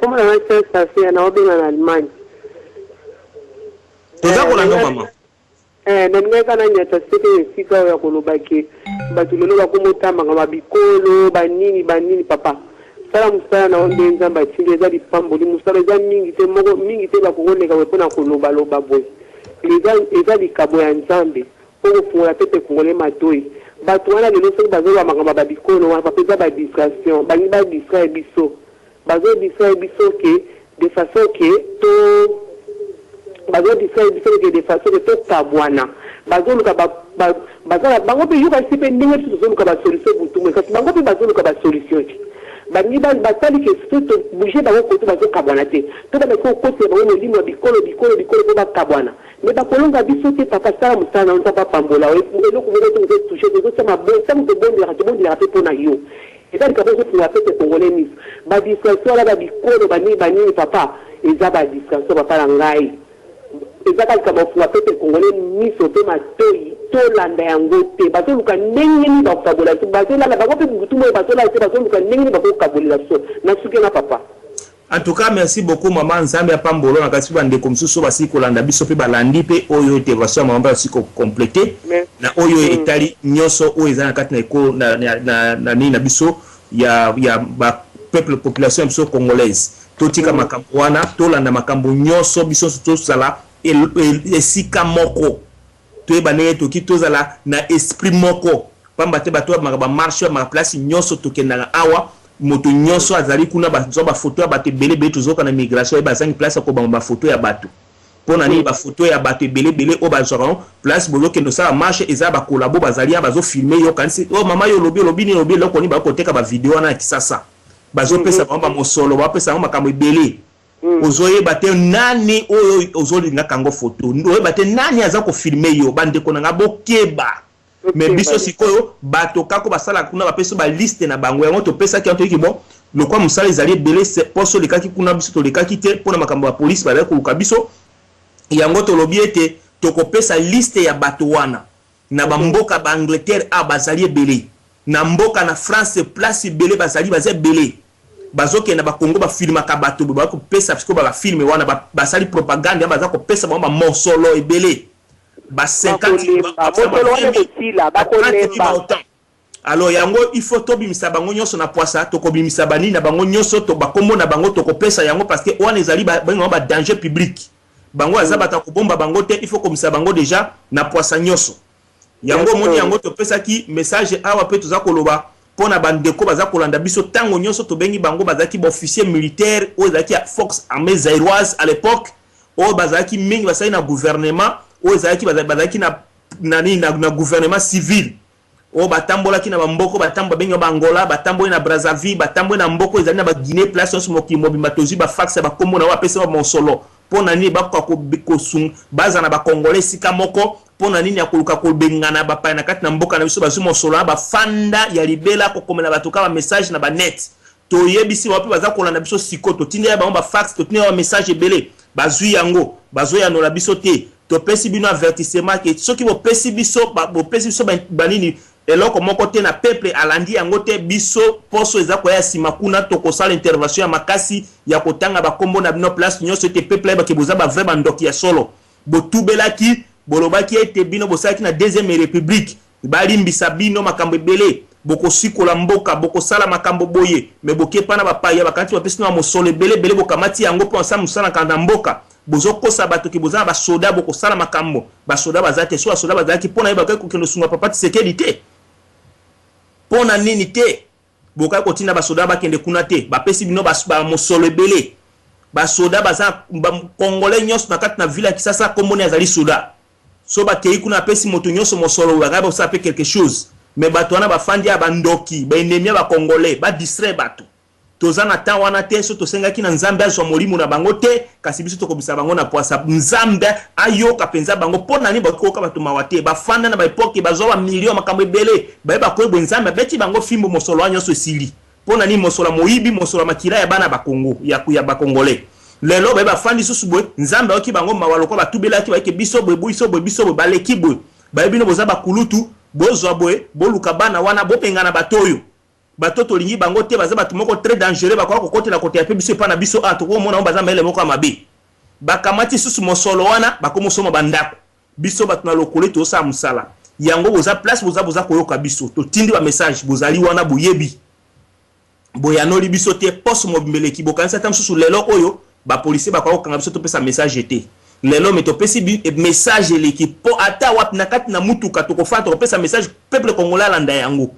Comment la ça fait na obenga en Allemagne. Toza ko la no mama. Nanga kana nyata sete sika ya kolobaki. Bato lelo ba komotama ngaba bikolo banini papa. Sala musala na onde nzamba tinde za dipamboli musala za mingi te ba kokoneka wepona koloba loba boy. Les des cabo ya nzambe pour la tête congolais matoi bato wana lelo soki bazoba makambo babikono wana bapeza ba distraction bangi ba distraire biso bazo distraire biso ke de façon que to bazo distraire biso ke de façon que to kabwana bazo luka bazala bango pe yuka sipe ndenge tuzo luka ba solution butume kasi bango pe bazo luka ba solution bangi basali ke soto bouger bango koto bazo kabwana te to ba ko kote bango limo bikolo ko ba kabwana mais ba kolonga biso te papa sala musana on tapa pambola elo ko ngoko to toucher de ça ma bon ça me bon de la pour na yo et donc quand je pour appeler congolais mis ba distraction la ba bikolo bani papa eza ba distraction papa la ngai eza kama pour appeler congolais mis au pe matoi to landa yango te ba to luka ndenge ni ba kabola ba to la ba ko pe butu mo ba to la te ba to luka ndenge ni ba ko kabola so na suki na papa. En tout cas, merci beaucoup, maman. Nzambe apambolo na kasi bande comme so basi kolanda biso pe balandi pe oyo intervention mamba siko compléter na oyo etali nyoso oyo ezana kati na eko na biso ya ba peuple population biso congolaise. Totika makambo wana tolanda makambo nyoso biso to sala esika moko. To ebane toki tozala na esprit moko. Pamba te bato ba marche ma place nyoso tokenda awa moto nyonso azali kuna ba photo ya bato belé tozoka na migration ba zangi place ko ba photo ya bato pona ni ba photo ya bato belé o ba zoron place bolo kendo sa marche eza ba collabo bazali ya bazo filmer yo kanisi o mama yo lobi ni loko ni ba ko teka ba video na kisasa bazo pesa ba mosolo ba pesa ba makambo belé ozoye bate nani oyo ozoli nga kango photo oyo bate nani aza ko filmer yo bande ko nga bokeba. Mais biso sikoyo bato kako basala kuna bapeso ba liste na bango yango to pesa ki antoki bon le quoi musala ezali belé poso le kaki kuna biso to le kaki te pona makambo ya police ba ko kabiso yango to lobi ete to ko pesa liste ya bato wana na ba mboka ba Angleterre a bazali belé na mboka na France place belé bazali belé bazoke na ba Congo ba filma ka bato ba ko pesa parce que ba filme wana basali propagande ba za ko pesa ba mosolo e belé ba 50 alors yango il faut to bimisa bango nyonso na poisa to ko bimisa bani na bango nyonso to bakombo na bango to ko pesa yango parce que on ezali ba danger public bango azabata ko bomba bango te il faut komisa bango déjà na poisa nyonso yango moni yango to pesa ki message awa pe toza koloba pona bandeko baza kolanda biso tango nyonso to bengi bango bazaki ba officier militaire o ezaki Fox armée zaïroise à l'époque o bazaki mingi basali na gouvernement o ezaki bazaki na gouvernement civil o batambola ki na bamboko batambo benga bangola batambo na Brazzaville batambo na mboko ezali na ba Guinée place on smoki mobimba tozi ba fax ba kombo na wa pesa ba monsolo pona nini ba ko sung baza na ba congolais sika moko pona nini akoluka ko bengana ba pa na kati na mboka na biso ba monsolo ba fanda ya libela ko komela batuka ba message na ba net to yebisi wapi baza kolanda biso sikoto tinda ba fax to tinda ba message belé bazui yango bazoya no la biso te to pesi bino avertissement ke soki bo pesi biso banini eloko moko te na peuple alandi yango te biso poso eza ko ya sima kuna to ko sala intervention ya makasi ya kotanga ba kombo na bino place nyonso te peuple ba ke boza ba vrai bandoki ya solo botubelaki bolobaki ete bino bosaki na deuxième république balimbisa bino makambo belé boko sikola mboka boko sala makambo boye me boke pana bapaya bakanti bapesi na mosolo bele bokamati yango po ensemble musala kanda mboka bozo kosa bato ki boza ba soda boko sala makambo ba soda bazate so soda bazaki pona yeba ko kendo sunga papa sécurité pona nini te boka ko tina ba soda ba kende kuna te bapesi bino ba mosolo bele ba soda baza congolais nyos na kati na ville ki sasa komboni azali soda so ba kei kuna pesi moto nyos mosolo ba ba sa pe quelque chose mais bato wana bafandi ya bandoki ba ennemi ba congolais ba distrait bato tozana ta wana te so tosengaki na nzambe azwa molimo na bango te kasi biso tokobisa bango na poasa nzambe ayoka penza bango pona ni bakoka bato mawate bafanda na baepoke bazwa ba million makambo ebele ba koyebo nzambe beti bango fimbo mosolo anyoso sili pona ni mosolo moyibi mosolo makira ya bana bakongo ya bakongolais lelo ba fandi susu boy nzambe oki bango mawaloko batubelaki baike biso boy baleki boy ba bino boza bakulutu bozwa boy boluka bana wana bopengana batoyo batoto lingi bango te baza bato moko très dangereux bakwa kokotela kote ya biso pa na biso atoko mona baza mele moko mabe bakamati susu mosolo wana bakomosoma bandako biso bato na lokole to sa musala yango boza place boza koyoka biso to tindi ba message bozali wana boyebi boyanoli biso te poste mobimeleki bokanisa tam susu lelo oyo ba policier bakwa kokanga biso to pesa message te lelo meto pesi message leki po ata wap na kati na mutuka to kofata to pesa message peuple congolais landa yango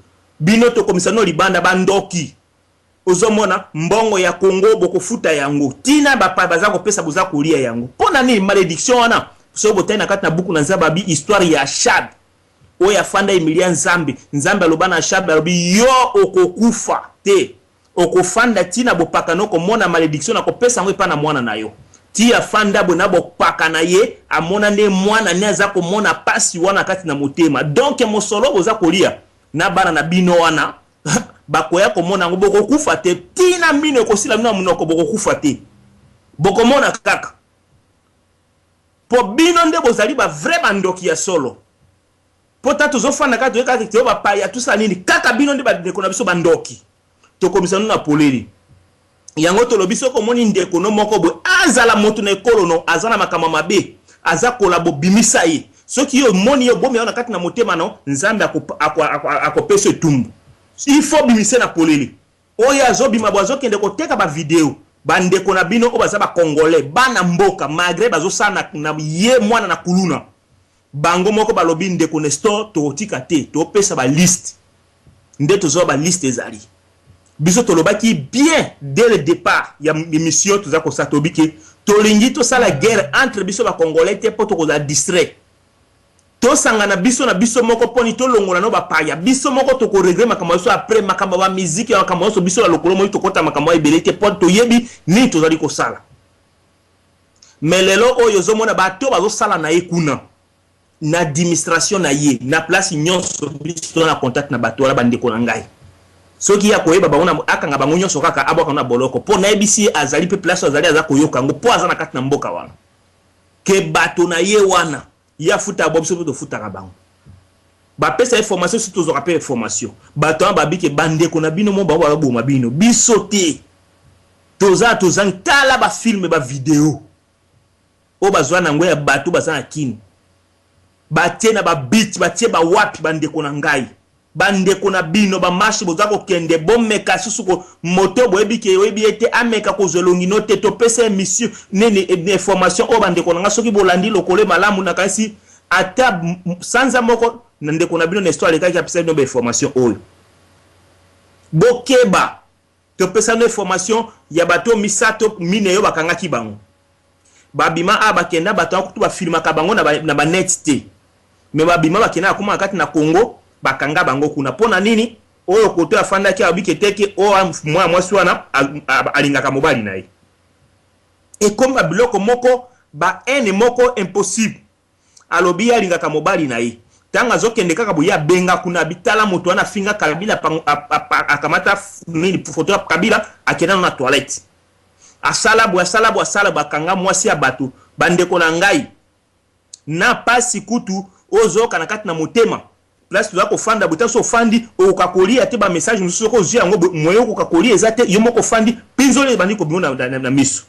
bino to komisano libanda bandoki ozomona mbongo ya Congo bokofuta yango tina bapa baza kopesa boza kolia yango pona ni malédiction wana so botena kati na buku na nzababi histoire ya Shab oya fanda Emilia nzambe alobana Shab alobi yo okokufa te okofanda tina bopaka noko mona malédiction na kopesa ngo epana mwana na yo tia fanda bona bopaka na ye amona ne mwana ne aza ko mona pasi wana kati na motema donc mosolo boza kolia na bana na bino wana bakoya komona ngo bokokufa te tina mino kosila mino munoko bokokufa te bokomona kaka po bino nde bozali ba vrai bandoki ya solo po tatu zofana kaka to kaka te ba paya tusa nini kaka bino nde bandeko na biso bandoki to komisano na poleli yango to lobiso ko moni ndeko no moko bo azala moto na ekolo no azana makama mabe azakola bo bimisa ye soki yo moni yo bomi ona kati na motema no nzambe akopesa tumbu il faut bimise na poleli oya azobima bwazo kende koteka ba video bandeko na bino o baza ba congolais bana mboka malgré bazo sana na ye mwana na kuluna bango moko balobi ndeko nesto to tika te to pesa ba liste nde tozo ba liste ezali biso tolobaki bien dès le départ ya émission toza ko satobike tolingi to sala guerre entre biso ba congolais te poto ko za distrait to sangana biso na biso moko poni to longola no ba paya biso moko to ko regret makambo so après makambo ba musique ya makambo so biso la lokolo mo to kota makambo ebelete poto yebi ni to zali ko sala melelo oyo zo mona bato bazo sala na ekuna na administration na ye na place nyonso biso na contact na bato la bande ko na ngai soki ya koyeba baona akanga bango nyonso kaka aboka na boloko po na ebisi azali pe place azali aza koyoka ngo po azana kati na mboka wana ke bato na ye wana ya futa bobiso to futa bango ba pesa information surtout zo rappel information bato ba bike bande ko na bino mo ba boma bino biso te toza tala ba film ba video o bazwa na ngo ya bato bazana kini batie na ba beat batie ba wapi bande ko na ngai bande ko na bino ba marche boza ko kende bomeka susuko moto boebike oyebi ete ameka ko zolongi no te to pesa émission nene information o bande ko na soki bolandi lokole malamu na kasi ata sanza moko nande ko na bino na histoire kaki apesa no ba information oyo bokeba to pesa no information ya bato misato mine yo bakanga ki bango babima abakenda bato akutu ba filmaka bango na ba net te me babima bakena akuma kati na Congo bakanga bango kuna pona nini oyo koto afanda ki abike teke o mwa mwaswana alingaka mobali na ye e comme biloko moko ba ene moko impossible alobi alingaka mobali na ye tanga zokende kaka boya benga kuna bitala moto wana finga Kabila akamata nini photo ya Kabila akena na toilette asala bakanga mwasi ya bato bandeko na ngai na pasi kutu ozoka na kati na motema place tu ko fanda buta so fandi o kakolia te ba message mususu ko zia ngo moyo ko kakolia ezate yo moko fandi pinzole bandi ko biona na miso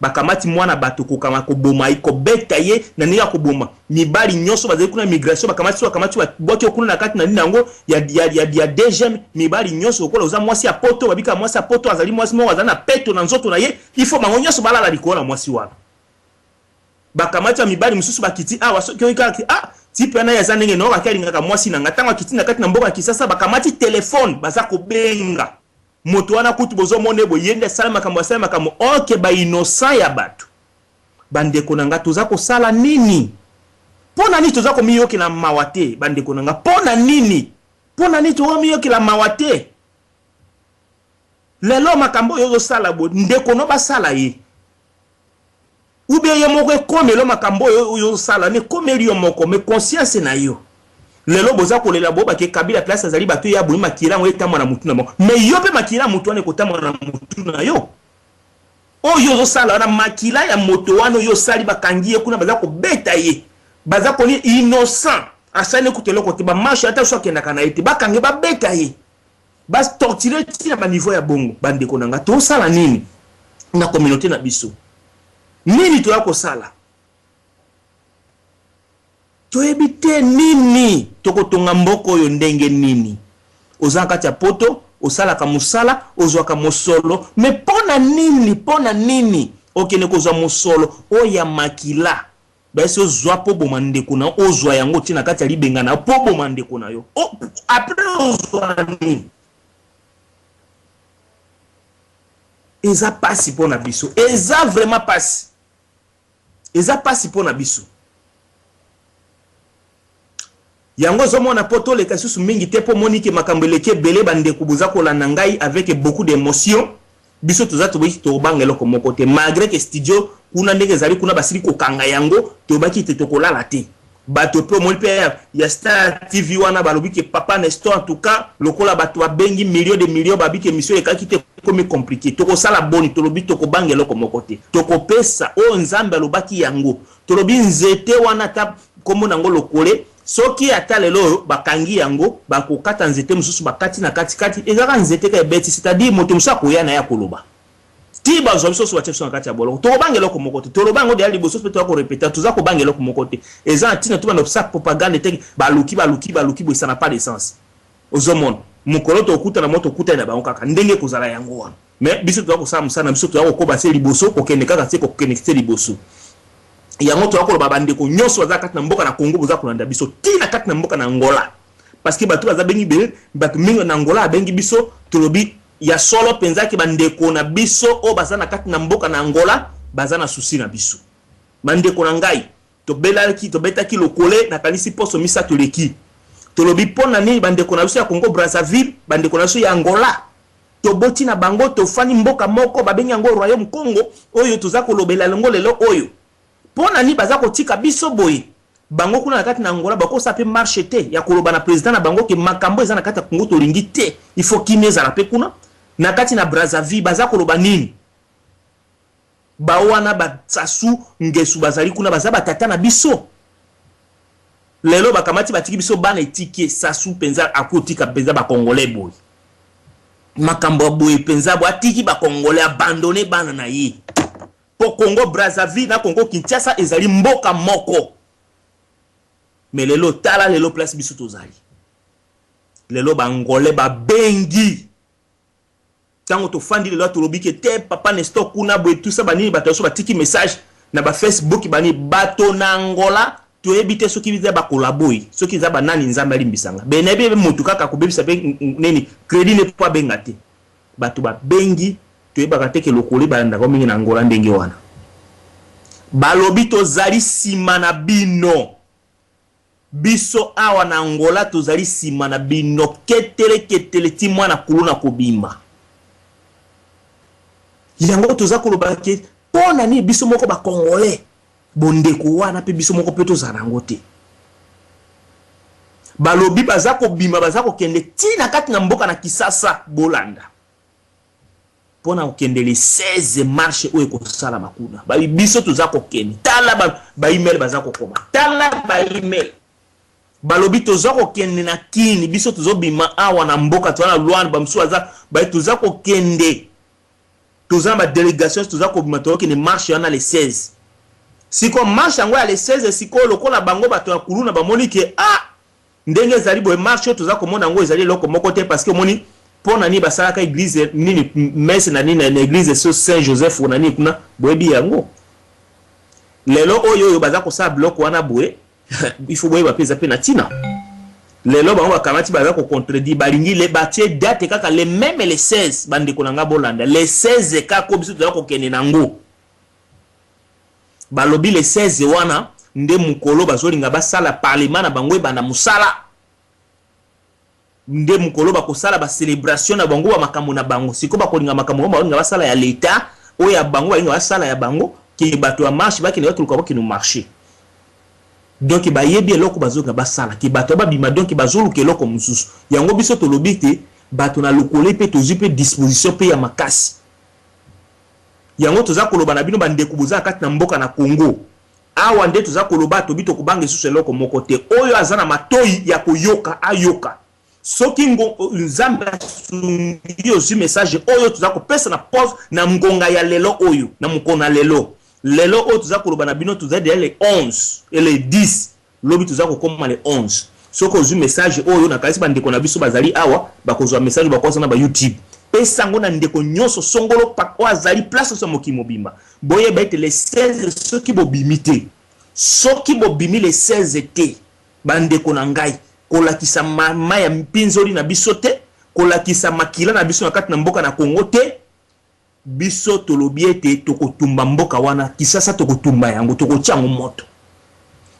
bakamati mwana bato kokama koboma ikobeta ye na ninga koboma mibali nyonso bazali kuna migration bakamati boki okuna na kati na ninango ya DGM mibali nyonso okola oza mwasi ya poto babika mwasi ya poto azali mwasi moko azali na peto na nzoto na ye ifo bango nyonso balala likola mwasi wana bakamati ya mibali mususu bakiti wasoki oyikaki tipe na yaza ndenge no bakalingaka mwasi na ngatanga kiti na kati na mboka kisasa bakamati telefone baza kobenga moto wana kutu bozo mone bo yende sala makambo oke ba innocent ya bato bandeko nanga toza ko sala nini pona ni toza ko miyoki na mawate bandeko nanga pona nini to miyoki la mawate lelo makambo yo sala bo ndeko no ba sala ye ube ye moko komelo makambo yo sala ne komeli yo moko me conscience na yo lelo boza kolela bo ba ke Kabila place azali bato ya boyi makira ngo etamwa na mutu na mo me yo pe makira mutu wane kotamwa na mutu na yo oyo zo sala na makila ya moto wana yo sali bakangiye kuna baza ko beta ye baza ko ni innocent asane kutelo ko te ba marche ata so kenda kana ete bakange ba beta ye bas torturer tina ba niveau ya bongo bande ko nanga to sala nini na communauté na biso nini to yako sala to ebite nini tokotonga mboko yo ndenge nini ozanga kati ya poto osala ka musala ozwa ka mosolo me pona nini okene kozwa mosolo oya makila basi ozwa po bomande kuna ozwa yango tina kati ya libenga na po bomande kuna yo après ozwa nini eza pasi pona biso eza vraiment pasi eza pasi pona biso yango zomona poto le kasusu mingi te po monike makambo leke bele bande kubuza kolanda ngai avec beaucoup d'émotion biso toza toboki to bangelo ko moko te malgré que studio kuna ndenge zali kuna basili ko kanga yango to baki te to kolala te bato po mon père ya Star TV wana balobi ke papa Nestor en tout cas lokola bato babengi millions de millions babike mission ekaki te comme compliqué to ko sala boni to lobi to ko bangelo ko moko te to ko pesa o nzambe lobaki yango to lobi nzete wana ta komo nango lokole soki ata lelo bakangi yango bakokata nzete mususu bakati na kati ezaka nzete ka ebeti c'est-à-dire moto musa koya na ya koloba ti bazo biso so batefso na kati ya boloko to bangelo ko mokote to lobango de ali boso pe to ko répéter to za ko bangelo ko mokote eza tina to bando sa propagande te baluki bo ça n'a pas de sens ozomon mukolo to okuta na moto okuta na bango kaka ndenge kozala yango wana mais biso to ko sa musana biso to ko ba se liboso ko kende kaka se ko connecter liboso yango to akolo babande ko nyonso baza kati na mboka na Congo boza kolanda biso tina kati na mboka na Angola parce que bato baza bengi be bato mingo na Angola bengi biso to lobi ya solo penza ki bandeko na biso o baza na kati na mboka na Angola baza na susi na biso bandeko na ngai to belaki to betaki lokole na kalisi poso misa to leki to lobi pona ni bandeko na biso ya Congo Brazzaville bandeko na biso ya Angola to boti na bango to fani mboka moko babengi yango Royaume Congo oyo toza kolobela longo lelo oyo pona ni baza kotika biso boye bango kuna na kati na Angola bako sape marche te ya koloba na president na bango ke makambo eza na kati ya Congo to lingi te il faut kimeza na pe kuna na kati na Brazzaville baza koloba nini bawana batsasu ngesu bazali kuna baza batata na biso lelo bakamati batiki biso bana etike sasu penza akotika penza ba congolais boy makambo boy penza bo atiki ba congolais abandonné bana na ye po Congo Brazzaville na Congo Kinshasa ezali mboka moko mais lelo tala lelo place biso tozali lelo ba ngolais ba bengi tango to fandi lelo to lobike te papa Nestor kuna boy tout ça bani bato so batiki message na ba Facebook bani bato na Angola to ebite soki biza ba kolaboi soki za banani nzamba limbisanga benebe mutu kaka ko bebisa pe neni crédit ne pas bengate bato ba bengi to ebaka teke lokole balanda ko mingi na Angola ndenge wana balobi to zali sima na bino biso awa na Angola to zali sima na bino ketele ti mwana kuluna kobima yango to za kolobake pona ni biso moko ba congolais bondeko wana pe biso moko pe to za nango te balobi baza ko bima baza ko kende tina kati na mboka na Kisasa bolanda pona okende le 16 marche oyo ko sala makuna ba biso to za ko kende tala ba email baza ko koma tala ba email balobi to za ko kende na kini biso to zo bima awa na mboka to na Luanda ba msu aza ba to za ko kende toza ba délégation toza ko bimatoyo ki ne marche wana le 16 siko marche yango ya le 16 siko lokola bango bato ya kuluna bamoni ke ndenge ezali boye marche toza komona yango ezali loko moko te parce que moni pona ni basalaka église nini messe na nini na église so Saint Joseph na nini kuna boyebi yango lelo oyo baza kosala biloko wana boye il faut boye bapeza pe na tina lelo bango bakamati baza ko contredire balingi le batie date kaka le même le 16 bandeko nanga bolanda le 16 kako biso toza kokende nango balobi le 16 wana nde mukolo bazolinga basala parlement na bango ebanda musala nde mukolo bakosala ba célébration na bango ba makambo na bango siko bakolinga makambo balinga basala ya l'état oyo ya bango balinga basala ya bango ki bato ya marche bakende batuluka bakino marché donc bayebi eloko bazolinga basala ki bato babima donc bazoluka eloko mususu yango biso tolobi te bato na lokole pe tozwi pe disposition pe ya makasi yango toza koloba na bino bandeko boza kati na mboka na Congo awa nde toza koloba to bito kubanga susu eloko moko te oyo azana matoi ya koyoka ayoka soki nzambe asungi ozwi message oyo toza kopesa na pause na ngonga ya lelo oyo na mukona lelo oyo toza koloba na bino toza déjà le 11 et le 10 lobi toza kokoma le 11 soki ozwi message oyo na kalisi bandeko na biso bazali awa bakozwa message bakosa na ba YouTube pesa ngo na ndeko nyonso songolo pako azali place so moki mobimba boye ba ete le 16 soki bobimite soki bobimi le 16 te bandeko na ngai kolakisa maya mpinzoli na biso te kolakisa makila na biso na kati na mboka na Congo te biso tolobi ete tokotumba mboka wana kisasa tokotumba yango tokotia yango moto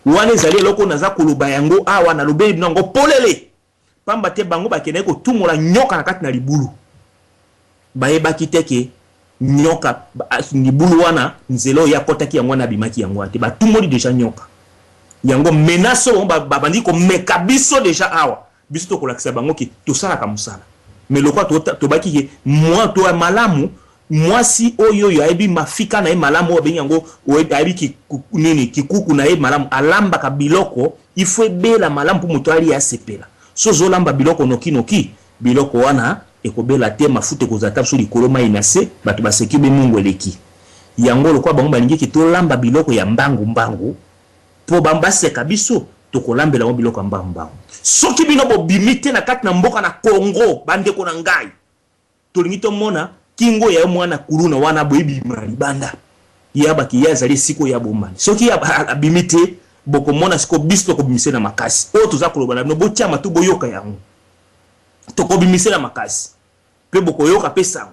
wana ezali eloko naza koloba yango awa na lobeyi nango polele pamba te bango bakende kotumola nyoka na kati na libulu bayebaki teke nyoka libulu wana nzelo ya kotaki yango na bimaki yango te batumoli deja nyoka yango menaso babandi ko meka biso deja awa biso to kolakisa bango ki tosala ka musala mais lokwa to baki ke moi to malamu mwasi oyo yo ayebi mafika na ye malamu obengi yango ayebi ki nini kikuku na ye malamu alamba ka biloko il faut bela malamu pour moto ali asepela so zolamba biloko noki biloko wana ekobela te mafuta kozata so likolo mai na se bato baseki be mungu eleki yango lokwa bango balingi ki to lamba biloko ya mbangu po bambaseka biso tokolambela ngo biloko mbangu soki bino bobimite na kati na mboka na Congo bandeko na ngai tolingi tomona kingo ya mwana kuluna wana boyibima libanda yaba ki yazali siko ya bomani soki ya abimite boko mona siko biso ko bimise na makasi o toza koloba na bo tiama to boyoka yango to ko bimise na makasi pe boko yoka pesa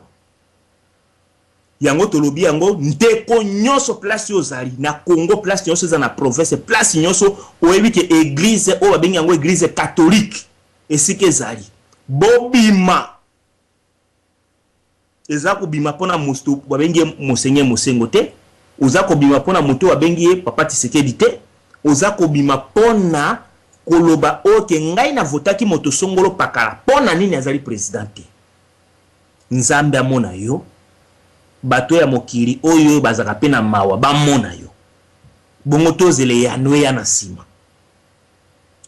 yango tolobi yango ndeko nyonso place ozali na Congo place nyonso za na province place nyonso oyebi ke église o babengi yango église catholique esike ezali bobima eza ko bima pona musto babengi monseigneur mosengo te oza ko bima pona moto babengi papa Tshisekedi te oza ko bima pona koloba oke ngai na votaki moto songolo pakala pona nini azali president te nzambe amona yo bato ya mokiri oyo bazaka pe na mawa bamona yo bongo tozele ya noya na sima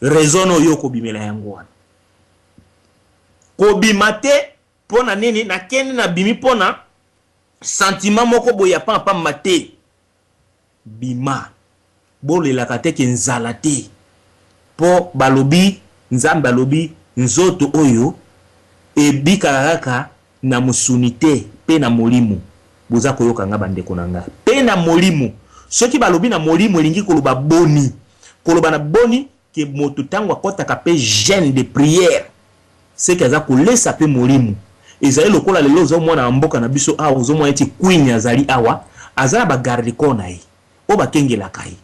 raison oyo ko bimela yango wana ko bimate pona nini na kende na bimi pona sentiment moko boya pa mate bima bolela kateke nzala te po balobi nzambe balobi nzoto oyo ebika kaka na musunite pe na molimu boza koyoka nga bandeko na nga pe na molimu soki balobi na molimu elingi koloba boni koloba na boni ke moto tango akotaka pe jeûne de prière c'est que za kolesa pe molimu ezali lokola lelo zo mwana mboka na biso awa zo mwana eti queen azali awa azala ba garde corps na ye o bakengela kai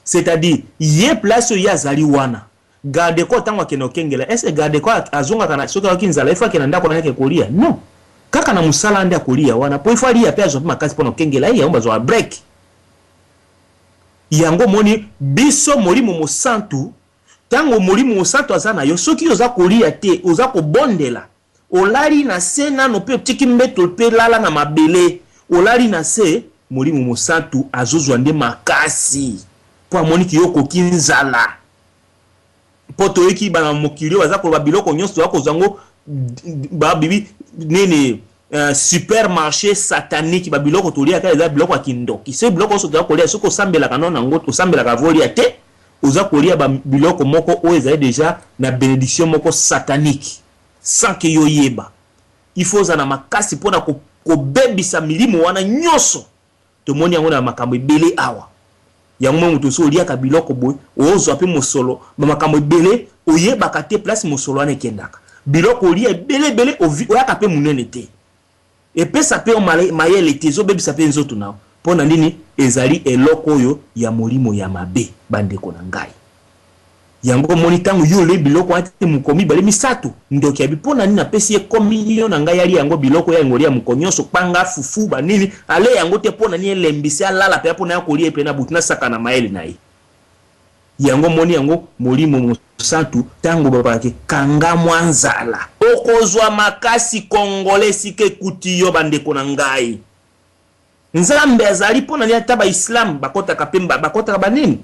c'est-à-dire ye place yo azali wana garde corps tango akeno kengela est-ce garde corps azonga kana soki akinzala ifa kena ndako na yake kolia non kaka na musala ande akolia wana po ifa lia pe azo makasi pona kengela ye omba zo break yango moni biso molimo mosantu tango molimo mosantu azana yo soki oza kolia te oza ko bondela olali na se nano pe tiki mbeto pe lala na mabele olali na se molimo mosantu azozwa nde makasi po amoni ki yoko kinzala poto eki bana mokili baza ko biloko nyonso akozango ba bibi nene supermarché satanique ba biloko tolia ka eza biloko kindoki ce biloko so tokolia soko sambela kanona ngoto sambela ka volia te oza kolia ba biloko moko o eza déjà na bénédiction moko satanique sans que yo yeba il faut za na makasi pona ko bebisa milimo wana nyoso to moni yango na makambo ebele awa yango mutu so olia ka biloko boy ozo ape mosolo ba makambo ebele oyeba ka te place mosolo wana ekendaka biloko olia ebele oyaka pe munene te et puis ça peut mayele tezo bebi ça peut nzoto na pona nini ezali eloko oyo ya molimo ya mabe bandeko na ngai yango moni tango yo le biloko ate mukomi bale misato ndoki ya bipona nini apesi ye komilio na ngai ali yango biloko ya ngoli ya mukonyoso panga fufu ba nini ale yango te pona ni elembisi alala pe pona ya kolia pe na butuna saka na mayele na ye yango moni yango molimo mosantu tango babake kanga mwanzala okozwa makasi kongole sike kuti yo bandeko na ngai nzambe azali pona ni ata ba islam bakota kapemba bakota banini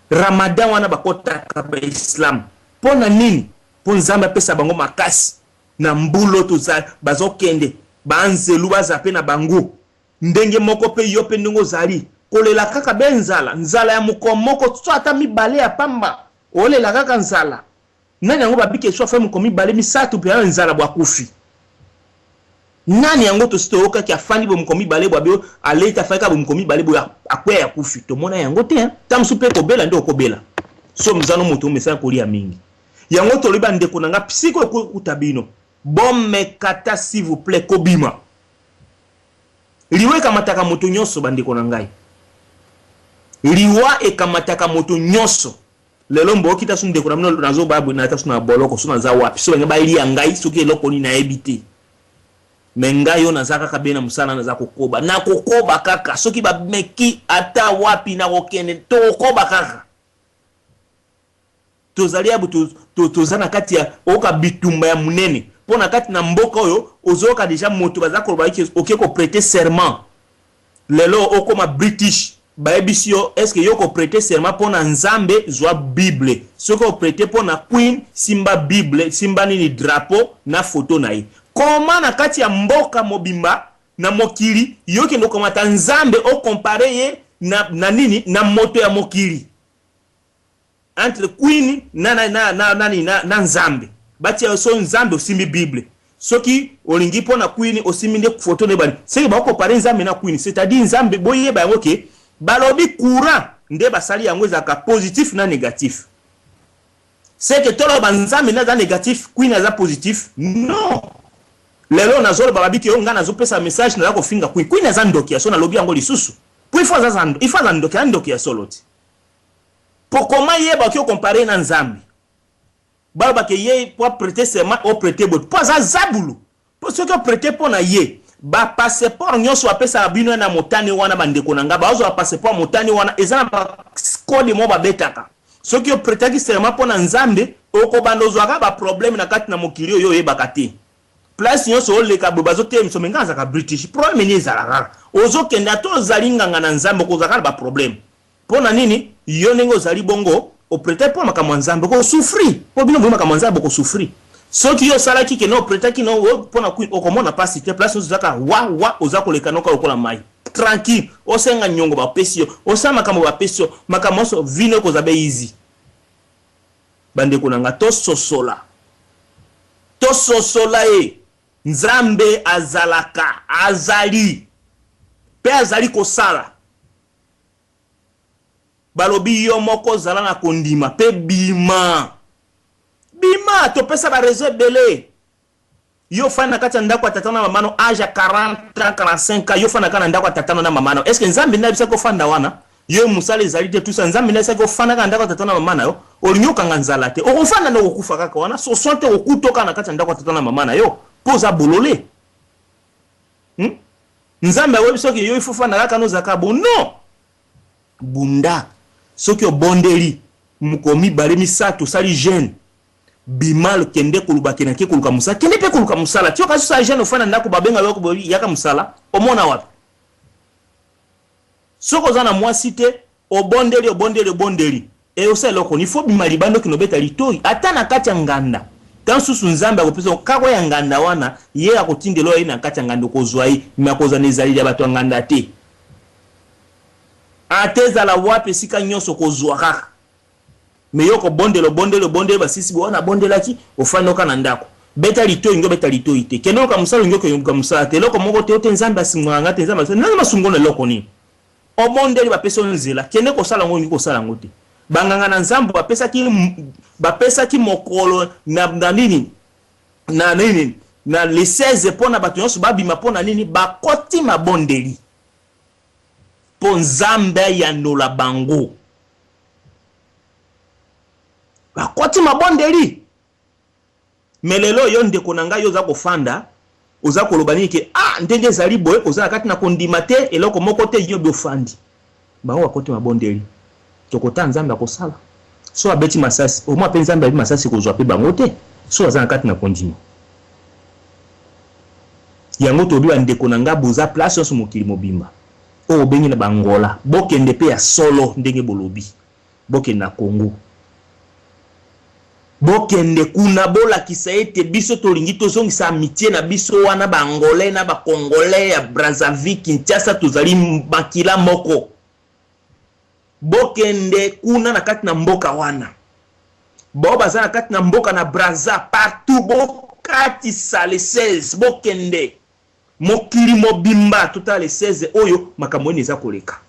ramadan wana bakota ka ba islam pona nini pon nzambe pesa bango makasi na mbulo to za bazokende banzelu bazape na bango ndenge moko pe yo pe ndingo zali kolela kaka benzala nzala ya mukomoko to ata mibale ya pamba olela kaka nzala nani yango babike so fa mukomi bale misatu pe ya nzala bwa kufi nani yango to sito oka ki afandi bo mukomi bale bwa bio aleta fa ka bo mukomi bale bo akwe ya kufi to mona yango te tam supe ko bela ndo ko bela so mzano moto mesa ko lia mingi yango to liba ndeko nanga psiko ko kutabino bomme kata s'il vous plaît kobima liwe kamataka moto nyoso bandeko na ngai liwa e kamataka moto nyoso lelo mbo kita sunde kuna mno nazo babu na tasu na boloko so naza wapi so ngaba ili ngai soki eloko ni na ebite menga yo nazaka kabena musana naza kokoba na kokoba kaka soki ba meki ata wapi na kokene to kokoba kaka tozali abu tozana kati ya oka bitumba ya munene pona kati na mboka oyo ozoka deja moto bazako ba ki okeko prêter serment lelo okoma British baebisio est-ce que yoko prêter serment pona nzambe zwa bible soko prêter pona queen simba bible simba nini drapeau na photo na ye koma na kati ya mboka mobimba na mokili yoke ndo komata nzambe o comparer ye na nini na moto ya mokili entre queen na nzambe bati ya so nzambe osimbi bible soki olingi pona queen osimbi nde photo ne bali seki ba comparer nzambe na queen c'est-à-dire nzambe boye ba yoke balobi courant nde basali yango ezaka positif na négatif c'est que tolo banzambe na za négatif queen za positif non lelo nazolo bababi ke nga nazo pesa message na ko finga queen za ndoki ya so na lobi yango lisusu pour ifa za ndoki ya soloti pour comment yeba ki comparer na nzambe baba ke ye pour prêter serment au prêter bot pour za zabulu pour ce que prêter pour na ye ba passeport nyonso apesa bino na motani wana bandeko na nga bazo ba passeport motani wana ezana ba code mo ba betaka soki o prêter serment pour na nzambe oko bandozwaka ba problème na kati na mokili yo yebaka te place nyonso oleka bazo te miso mengaza ka British problème ni ezalaka ozo kenda to zalinganga na nzambe ko zakala ba problème pona nini yo nengo zali bongo o prêter pour makamwa nzambe ko souffrir po bino bo makamwa nzambe ko souffrir soki yo sala ki ke no prêter ki no pona ku okomona pasi te place ozaka wa ozako leka noka okola mai tranquille osenga nyongo ba pesio osama kama ba pesio makamwa so vino ko zabe easy bandeko nanga to sosola nzambe azalaka azali pe azali kosala balobi yo moko zala na kondima pe bima to pesa ba réseau belé yo fana kata ndako tatana mamano age 40 45 yo fana kana ndako tatana na mamano est-ce que nzambe na bisa ko fanda wana yo musale ezali te tout ça nzambe na bisa ko fana kana ndako tatana mamana yo olinyoka nganzala te okofanda no kokufa kaka wana so sonte okutoka na kata ndako tatana mamana yo poza bolole nzambe webi soki yo ifufa na kaka no zakabo no bunda soki obondeli mukomi bale misato sali jeune bimal kende kuluba kenake kuluka musala kende pe kuluka musala tio kaso sa jeune ofana ndako babenga yo ko yaka musala omona wapi soko zana mwasi te obondeli e oselo ko ni fo bimali bando kinobeta litori ata na kati ya nganda tant susu nzambe akopesa kako ya nganda wana ye akotindelo ye na kati ya nganda kozwa ye makoza nezali ya bato nganda te ateza la wapi sika nyonso kozwa kaka me yoko bondelo basisi bona bondelaki ofanoka na ndako beta lito ingo beta lito ite kendo ka musalo ingo ko musala te loko moko te otenzamba simwanga te nzamba na masungona loko ni obondeli bapesa nzela kende ko sala ngo ni ko sala ngote banganga na nzambo bapesa ki mokolo na nini na le 16 pona bato nyonso babima pona nini bakoti mabondeli po nzambe ya nola bango bakoti mabondeli melelo yo ndeko na ngai oza kofanda oza koloba nini ke ndenge ezali boye oza kati na kondima te eloko moko te yo bofandi bango bakoti mabondeli tokota nzambe akosala so abeti masasi au moins pe nzambe abi masasi kozwa pe bango te so aza kati na kondima yango tobi ndeko na nga boza place so mokili mobimba o bengi na bangola bokende pe ya solo ndenge bolobi bokende na Congo bokende kuna bolakisa ete biso tolingi tozongisa amitié na biso wana bangolais na bakongolais ya Brazzaville Kinshasa tozali makila moko bokende kuna na kati na mboka wana bo baza na kati na mboka na Brazza partout bokati sale 16 bokende mokili mobimba total 16 oyo makambo eza koleka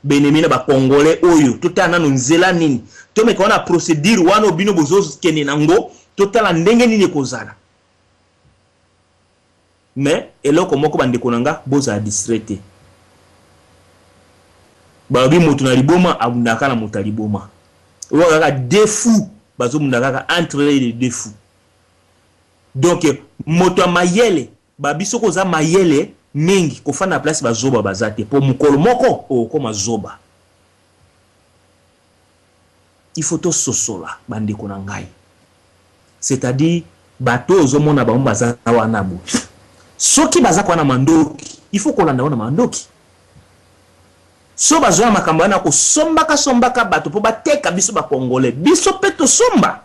benemina ba congolais oyo totana no nzela nini to meka wana procédure wana obino bozo kene nango totala ndenge nini kozala mais eloko moko bandeko nanga boza distraité babi moto na liboma abundaka na moto liboma wakaka défaut bazo mundaka entre les défauts donc moto mayele babi soko za mayele mingi kofana place bazoba bazate po mukolo moko okoma zoba il faut to sosola bandeko na ngai c'est-à-dire bato ozomona ba mbaza wana bo soki baza kwa na mandoki il faut kolanda wana mandoki so bazoa makambo wana ko sombaka bato po bateka biso ba congolais biso peto somba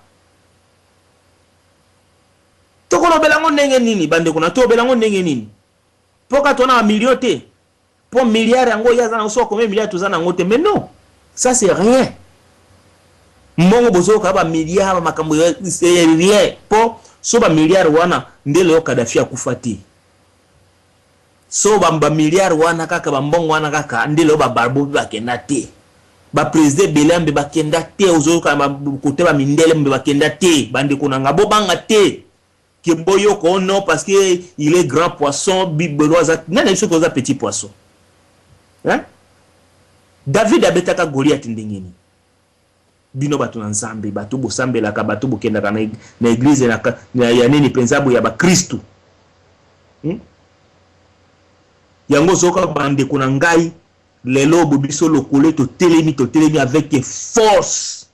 tokolo belango ndenge nini bandeko na to belango ndenge nini poka tona million te po milliard yango yaza na so combien milliard tozana ngote mais non ça c'est rien mbongo bozoka ba milliard makambo c'est rien po so ba milliard wana ndele yo Kadhafi akufati so ba milliard wana kaka ba mbongo wana kaka ndele yo ba barbo bakenda te ba président Belambe bakenda te ozoka ba kote ba mindele mbe bakenda te bande konanga bo banga te que boyoko non parce que il est grand poisson biboloza nana ce que ça petit poisson hein David abetaka Goliath ndengeni bino batu na nzambe batu bosambela ka batu bokenda na église na ya nini pensabo ya ba Kristo yango zoka bande kuna ngai lelo bobiso lokole to telemi avec force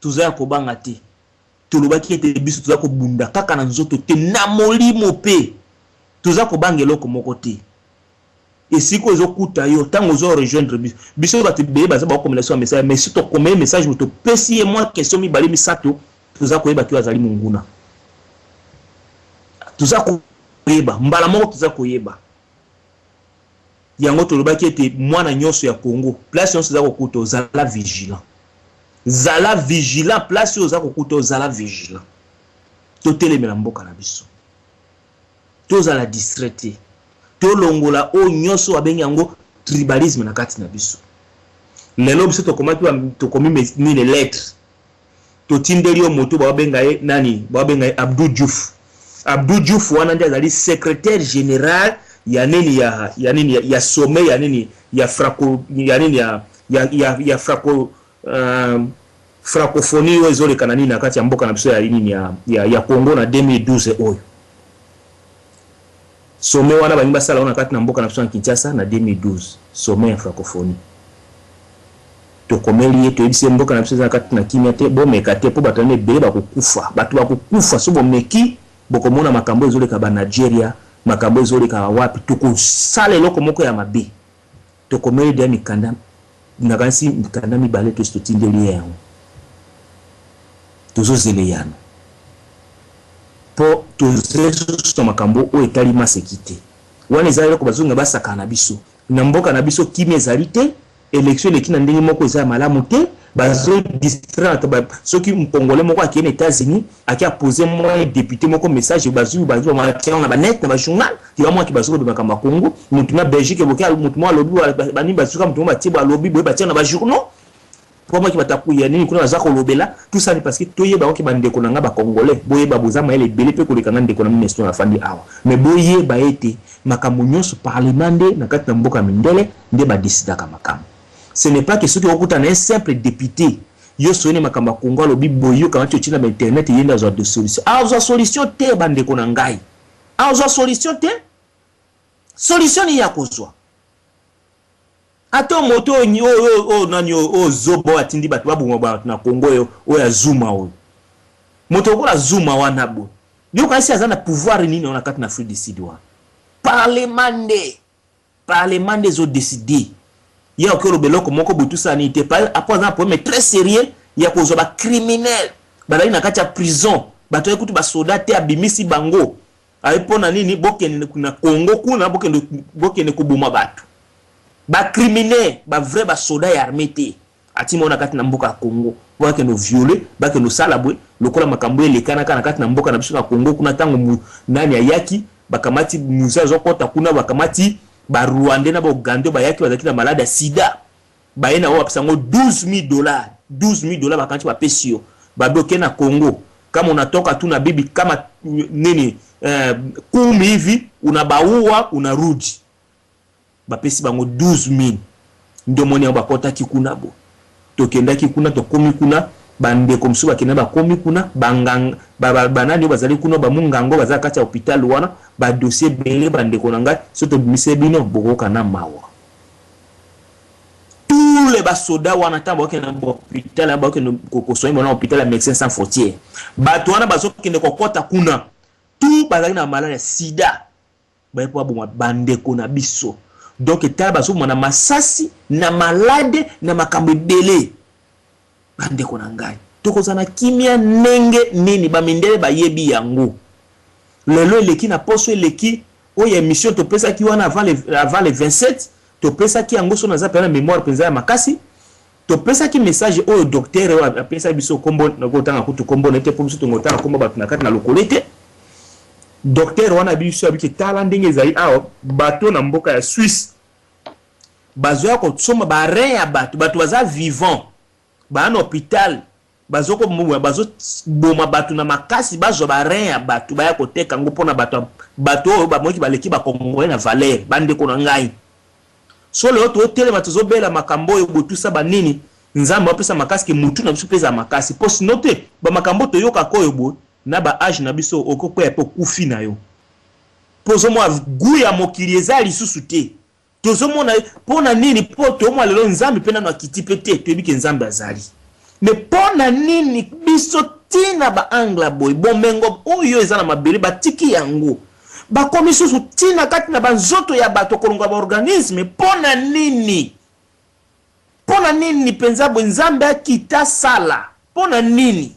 tuza ko banga te tulubaki ete biso tuza ko bunda kaka na nzoto te na molimo pe tuza ko banga eloko moko te esiko ezokuta yo tango zo rejoindre biso batu be baza ba komelation message mais si to comme message to pesi et moi question mi bali misato tuza ko yeba ki azali munguna tuza ko yeba mbala moko tuza ko yeba yango tulubaki ete mwana nyonso ya Congo place nyonso za kokuta zala vigilant zala vigilant place yo za kokuta zala vigilant to telemela mboka na biso to zala distraité to longola o nyonso abengi yango tribalisme na kati na biso lelo biso to komi ni les lettres to tindeli yo moto ba benga ye nani ba benga Abdou Diouf wana ndiye azali secrétaire général ya nini ya sommet ya nini ya frako ya nini ya frako francophonie yo ezoleka na nini na kati ya mboka na biso ya nini ya Congo na 2012 oyo sommet wana banyimba sala wana kati na mboka na biso na Kinshasa na 2012 sommet ya francophonie to komeli yeto ebise mboka na biso na kati na kimia te bomeka te po batane bele bakokufa batu bakokufa so bomeki bokomona makambo ezoleka ba Nigeria makambo ezoleka wapi tukosala eloko moko ya mabe tokomeli dia mikanda nakansi mikanda mibale to stotindeli yango tozozele yana po tozeso makambo o etali masekite wana ezali ko bazonga basaka na biso na mboka na biso kimia ezali te élection ekina ndenge moko eza malamu te bazo distraire ba soki mkongolais moko akien États-Unis aki a posé moi député moko message bazo ma tiana na banet na ba journal ti ba moi ki bazo de makamba Congo mutu na Belgique boki mutu mo lobby bani bazuka mutu ba tiba lobby boye ba tiana na ba journal pour moi qui va tapuya nini kuna za ko lobela tout ça parce que toye ba ki bandeko na nga ba congolais boye ba bozama ele belé pe ko lekanga ndeko na ministre na fandi awa mais boye ba ete makambo nyonso parlemande na kati na mboka mindele nde ba décida ka makambo. Ce n'est pas que ceux qui ont un simple député, yo sonné makamba Congo lobi boyo quand tu na internet il y a des solutions. Ah, une solution te bande konangai. Ah, une solution te. Solution ni ya kozwa. Ato moto ni nanyo zobo atindi batu babu ba na Congo yo ya Zuma o. Moto ko la Zuma wana bo. Yo kasi azana pouvoir nini on a kati na Afrique du Sud wa. Parlement des ont décidé. Il y a encore beloko moko butu sanité pas après un problème très sérieux il y a cause ba criminel balai na kati ya prison bato ekutu ba soda te abimisi bango aipona nini bokene na Congo kuna bokene kubuma batu ba criminel ba vrai ba soda ya armée te atima na kati na mboka Congo bake no violer bake no salabwe lokola makambo elekana kana kati na mboka na biso na Congo kuna tango nani ayaki bakamati muzazo kota kuna bakamati ba Rwanda na ba Uganda ba yaki bazaki na malade ya sida ba ena wa pesa ngo $12,000 bakanti ba pesio ba bloqué na Congo kama unatoka tu na bibi kama nini 10 hivi unabaua unarudi ba pesi bango 12,000 ndio moni ba kota kikuna bo tokenda kikuna tokomi kuna bande komsu bakena ba komi kuna bangang banani bazali kuna ba mungango bazaka kati ya hôpital wana ba dossier bele bande konanga soto bimise bino bokoka na mawa tous les basoda wana tambo ke na hôpital ba ke ko soyi mona hôpital ya Médecins Sans Frontières bato wana bazoki ne kokota kuna tout bazali na malade ya sida ba po bo bande kona biso donc etala bazo mona masasi na malade na makambo bele bande kona ngai tokozana kimia nenge nini ba mindele ba yebi yango lelo eleki na poso eleki oya émission to pesa ki wana avant les 27 to pesa ki yango so na za pena mémoire penza ya makasi to pesa ki message oyo docteur wa pesa biso kombo na kotanga kutu kombo nete po biso to ngotanga kombo batu na kati na lokolete docteur wana biso abiki tala ndenge zai awo bato na mboka ya Suisse bazo ya ko soma ba rein ya bato baza vivant ba na hôpital bazoko mwa bazo boma batu na makasi bazo ba rein ya batu baya koteka ngo pona bato ba moki baleki ba Congolais na valeur bande ko na ngai so le autre tele batuzo bela makambo yo botusa banini nzambe opesa makasi ke mutu na biso pesa makasi po sinote ba makambo to yoka koyo bo na ba age na biso okoko ya po kufi na yo pozo mo guya mokili ezali susu te tozo mona pona nini po to mo lelo nzambe pena na kitipe te to ebike nzambe azali mais pona nini biso tina ba angla boy bomengo oyo ezana mabele batiki yango ba komisusu tina kati na banzoto ya bato kolonga ba organisme pona nini penza bo nzambe akita sala pona nini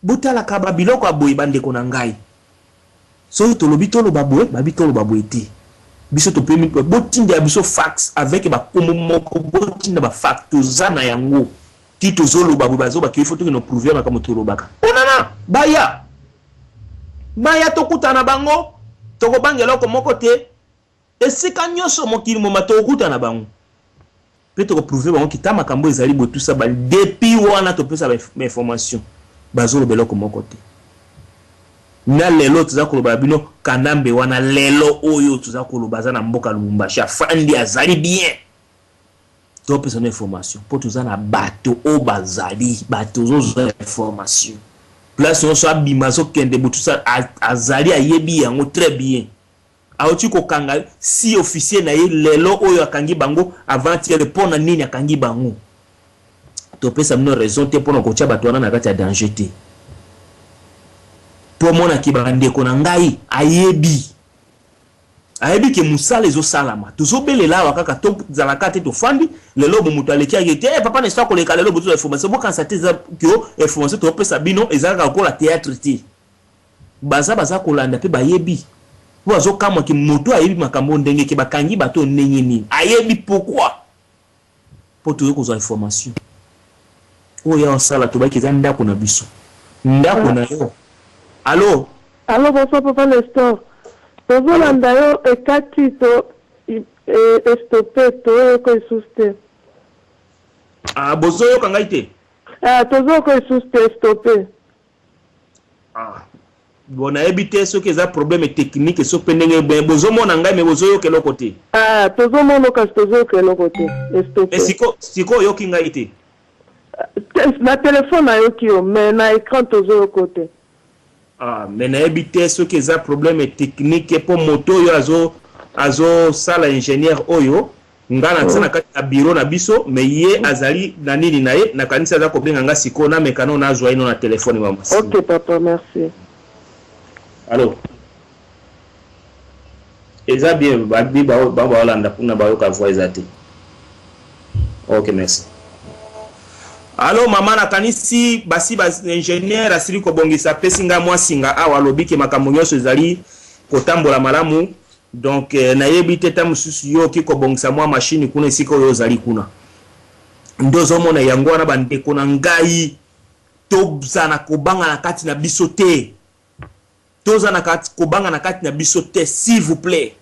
butala ka babiloko aboy bande ko na ngai so to lobitolo baboy babitolo baboy ti biso to pemi botinda biso fax avec ba komo moko botinda ba fax to zana yango tito zolo babu bazo ba ki foto que no prouver na kama to lobaka onana baya to kutana bango to ko bangelo ko moko te esika nyoso mokili mo mato kutana bango peut ko prouver bango kitama kambo ezali bo tout ça ba depuis wana to pesa ba information bazo lobelo ko moko te na lelo tuza koloba bino kanambe wana lelo oyo tuza koloba za na mboka Lubumbashi afandi azali bien to pesa information po tuza na bato o bazali bato zo information place on soit bimazo kende butu sa azali ayebi yango très bien aoti ko kanga si officier na ye lelo oyo akangi bango avant hier pona nini akangi bango to pesa mno raison te pona ko tia bato wana na kati ya danger te po mona ki bande ko na ngai ayebi ayebi ke musala ezo salama tozobelela wa kaka to zalaka te to fandi lelo bo mutu aleki agete papa ne sta koleka lelo bo to information bo kansa te za kyo information to pesa bino ezalaka ko la théâtre ti baza kolanda pe bayebi po azo kama ki moto ayebi makambo ndenge ke bakangi bato ndenge nini ayebi pourquoi po to ko za information oya osala to baki za ndako na biso ndako na yo allo bonsoir papa Nestor. Tozolanda yo ekati to estope to ko isuste. Bozo yo kangai te. Tozo ko isuste stope. Bona ebite so ke za problème technique so pendenge ben bozo mona ngai me bozo yo ke lokote. Tozo mona ka tozo ke lokote stope. Et siko yo kingai te. Na téléphone na yo ki yo mais na écran tozo kote. Mais na ebite so ke za problème technique pour moto yo azo sala ingénieur oyo ngana tsana kati na bureau na biso mais ye azali na nini na ye na kanisa za ko benga nga siko na mekano na azwa ino na téléphone mama. OK papa, merci. Allô. Eza bien babi ba Holanda kuna ba yo ka voix ezate. OK, merci. Allô mama na kanisi basi ingénieur asili ko bongisa pesinga mwasinga awa lobiki makambo nyonso ezali kotambola malamu donc na yebite ta mususu yo ki ko bongisa mwa machine kuna esika yo zali kuna ndozo mona yango na bandeko na ngai tobzana kobanga na kati na biso te tozana kati kobanga na kati na biso te s'il vous plaît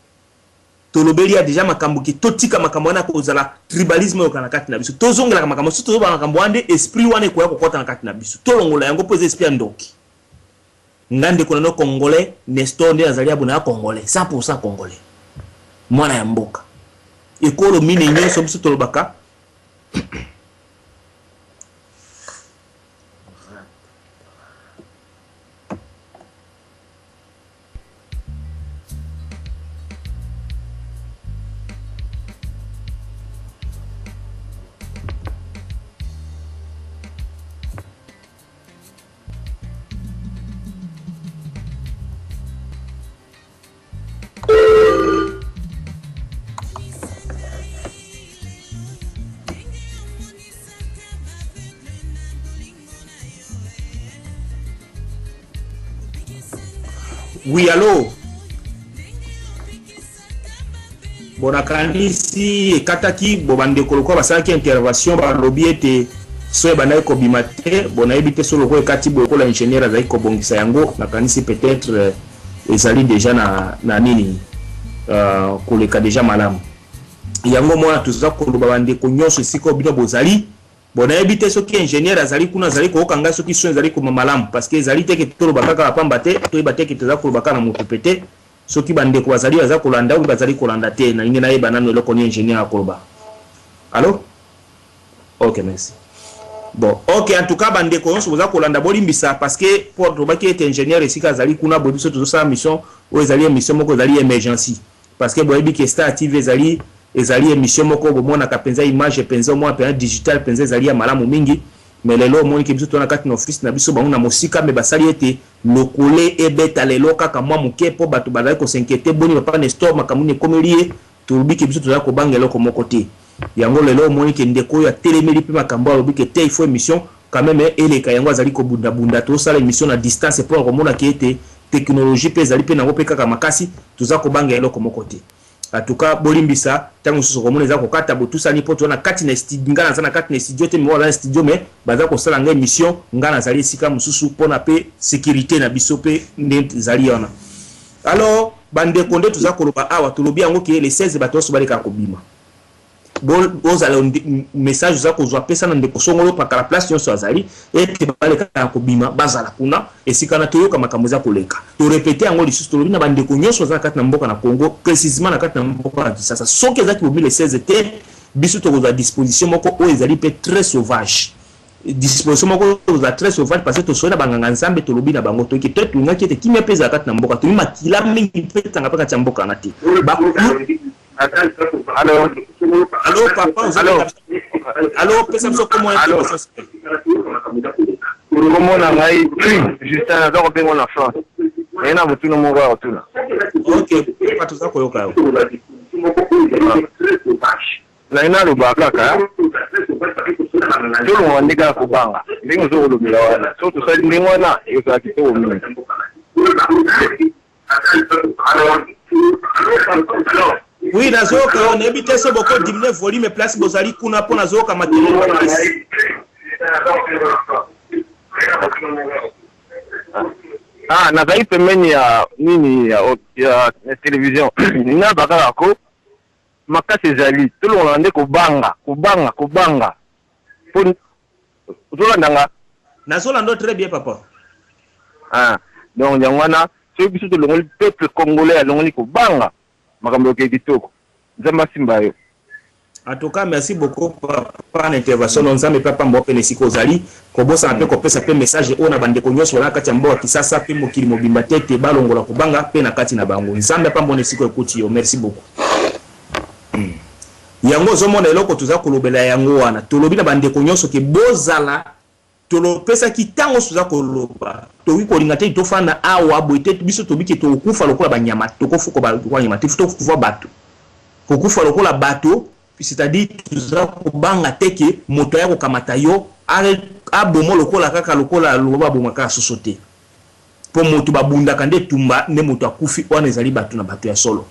tolobeli ya deja makambo ki totika makambo na kozala tribalisme yo kana kati na biso tozongela makambo so tozoba makambo ande esprit wane ko ya kokota na kati na biso tolongola yango pose esprit ndoki ngande kuna no congolais Nestor nde azali abuna ya congolais 100% congolais mwana ya mboka ekolo mine nyonso biso tolobaka Oui, allô. Bonakanisi ekataki bobande koloko basalaki intervention ba lobby ete so ebana ko bimate bona ebite so loko ekati boye kola ingénieur azali ko bongisa yango nakanisi peut-être ezali déjà na nini koleka déjà malamu yango mona tuza koloba bande ko nyonso siko bino bozali bona ebite so ki ingénieur azali kuna azali ko kanga so ki so ezali ko malamu parce que ezali te ke tolo bakaka pamba te to ebate ke tuza kolobaka na moto pete soki bande ko bazali baza kolanda ou bazali kolanda te na ngena ye banano eloko ni ingénieur akoloba. Allô? OK, merci. Bon, OK, en tout cas bande ko onso baza kolanda bolimbisa parce que pour tobaki ete ingénieur esika azali kuna bodiso to sa mission o ezali mission moko ezali emergency parce que boyebi ke Star TV ezali émission moko bomona ka penza image penza mo penza digital penza ezali ya malamu mingi mais lelo moni ke biso to na kati na office na biso bango na mosika me basali ete lokole ebeta lelo kaka mwa muke po bato bazali ko s'inquiéter boni papa Nestor makamuni komelie to biki biso to za ko banga lelo ko moko te yango lelo moni ke ndeko ya telemeli pe makambo alobi ke te il faut émission quand même eleka yango azali ko bunda to sala émission na distance pour komona ke ete technologie pe ezali pe nango pe kaka makasi to za ko banga lelo ko moko te. En tout cas bolimbisa tango susu komona za ko kata botusa ni poto na kati na studio ngana za na kati na studio te mo na studio me baza ko sala nga émission ngana zali sika mususu pona pe sécurité na biso pe ndent zali yana. Alors bande konde tuza koloba awa tolobi yango ki les 16 bato so baleka ko bima bozala message za ko zwa pesa na ndeko songolo pa kala place yo so azali ete baleka ko bima bazala kuna esika na toyoka makambo za koleka to répéter yango lisusu tolobi na bandeko nyonso za kati na mboka na Congo précisément na kati na mboka na Kinshasa soki ezaki bobi les 16 te biso to za disposition moko o ezali pe très sauvage disposition moko za très sauvage parce que to soina banganga nzambe tolobi na bango to ki to ngaki ete kimia pesa kati na mboka to makila mingi pesa ngapa kati ya mboka na te Allô, papa, vous allez... Allô, pesa biso comment est-ce comment on a juste un adore bien on a fait et na mutu no mo ba otuna OK papa tuza koyoka yo na ina loba kaka tolo wandika kubanga ndingo zo lobela wana so to sali ndingo wana yo za kito mimi oui nazoka on ebite so boko dimne volume place bozali kuna pona zoka matelo na zai pembeni ya nini ya television nina bakala ko makasi ezali tolo wande kubanga pour zolanda nazolanda très bien papa donc yangwana so biso to longoli peuple congolais longoli kubanga makambo ke kitoko nzamba simba yo. En tout cas, merci beaucoup pour l'intervention. Nous avons papa mbope nesiko ozali ko bosa pe ko pesa pe message ona bande ko nyoso la kati mboa kisasa pe mokili mobimba tete balongola kubanga pe na kati na bango. Nzambe pa mbone siko ekuti yo. Merci beaucoup. Yango zomona eloko tuza kolobela yango wana. Tolobi na bande ko nyoso ke bozala tolo pesa kitango suza koloba. To wi ko lingate to fana awa boite biso to biki to kufa lokola banyama to kofuko ba banyama to kufa bato. Ko kufa lokola bato c'est-à-dire tuza kubanga teke moto ya kokamata yo abomo lokola kaka lokola loba bomaka sosote po moto babunda kande tumba ne moto akufi wana ezali bato na bato ya solo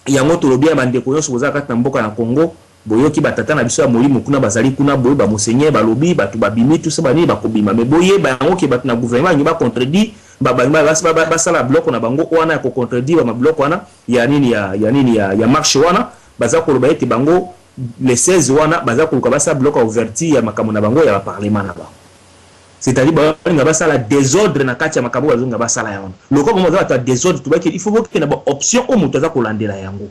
yango tolobi ya bande ko yoso kozaka na mboka na Congo boyoki batata na biso ya molimo kuna bazali kuna boye ba monseigneur balobi bato babimi tout ça bani bakobima me boye ba yango ke bato na gouvernement ngi ba contredit basala bloc na bango wana ko contredit ba bloc wana ya nini ya marche wana baza koloba ete bango les 16 wana baza koluka basa bloc ouverti ya makambo na bango ya parlement na bango c'est-à-dire ba basa la désordre na kati ya makambo bazonga basa la yango loko bomo za ta désordre tubaki il faut que na ba option o moto za kolandela yango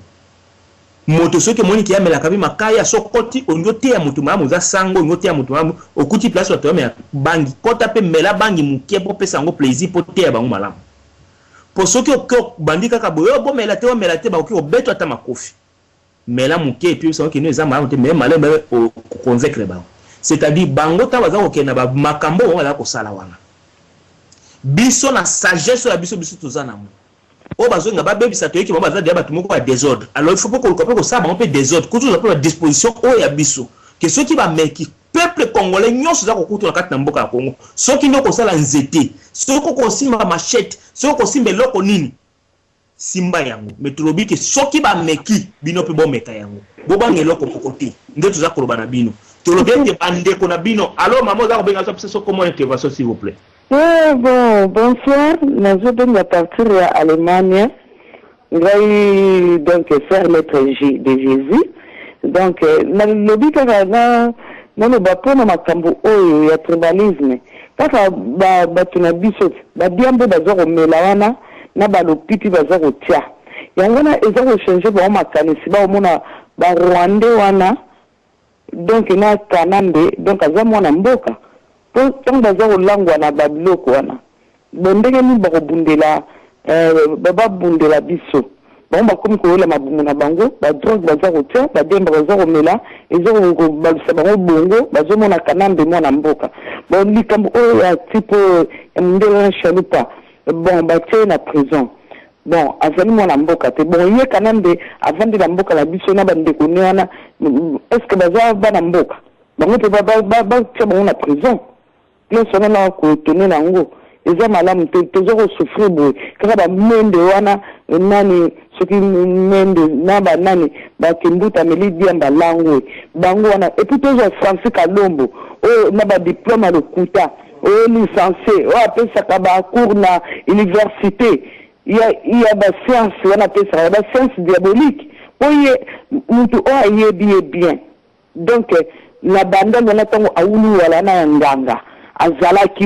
moto soki moni ki amela kabi makaya sokoti onyote ya mutu mamu za sango onyote ya mutu mamu okuti place wato ya bangi kota pe mela bangi mukie po pesa ngo plaisir po te ya bango malamu po soki okyo bandika ka boyo bo mela te ba okyo beto ata makofi mela mukie puis ça qui nous a mal mais malé au convaincre ba c'est-à-dire bango ta baza okena ba makambo on va ko sala wana biso na sagesse ya biso tozana mu o bazo nga ba bebisa to yeki baza dia batu moko ba désordre alors il faut pas ko ça on peut désordre ko toujours la disposition o ya biso que ceux qui va meki peuple congolais nyonso za ko kutu na kati na mboka ya Congo soki ndoko sala nzete soko ko simba machette soko simbe loko nini simba yango metulobi ke soki ba meki bino pe bo meka yango bo bangelo ko kokoti ndeto za koloba na bino tolobi ke bande ko na bino alors maman za ko benga so comment intervention s'il vous plaît. Bonsoir, nous sommes à partir de l'Allemagne. Donc faire l'être de Jésus. Donc le but na le bapo na makambo oyo ya tribalisme. Kaka ba tuna biso ba diambo bazoko melawana na balopiti bazoko tia. Yango na ezoko changer ba makanisi ba omona ba Rwanda wana. Donc na Kanande donc azamwana mboka. Tant bazoko langwa na babiloko wana. Bondenge ni bakobundela baba bundela biso. Bon bakomi ko la mabumu na bango ba drogue bazako tia ba demba bazako mela ezoko ko balisa bango bongo bazomona Kanande mwana mboka. Bon likambo o ya tipo ndela chalupa bon ba tie na prison. Bon azali mwana mboka te bon ye Kanande avandi na mboka la biso na bande ko wana est-ce que baza bana mboka bango te ba tia bango na prison. Nous sommes là pour tenir l'ango. Ils ont malamu toujours souffrir de quand ba mende wana nani soki mende na ba nani ba kimbuta meli bien ba lango bango wana et puis toujours Francis Kalombo oh na ba diplôme à l'Okuta oh licencié oh après ça ba cours na université il y a ba science on appelle ça ba science diabolique oye mutu o bien donc la bande on attend aulu wala na nganga azalaki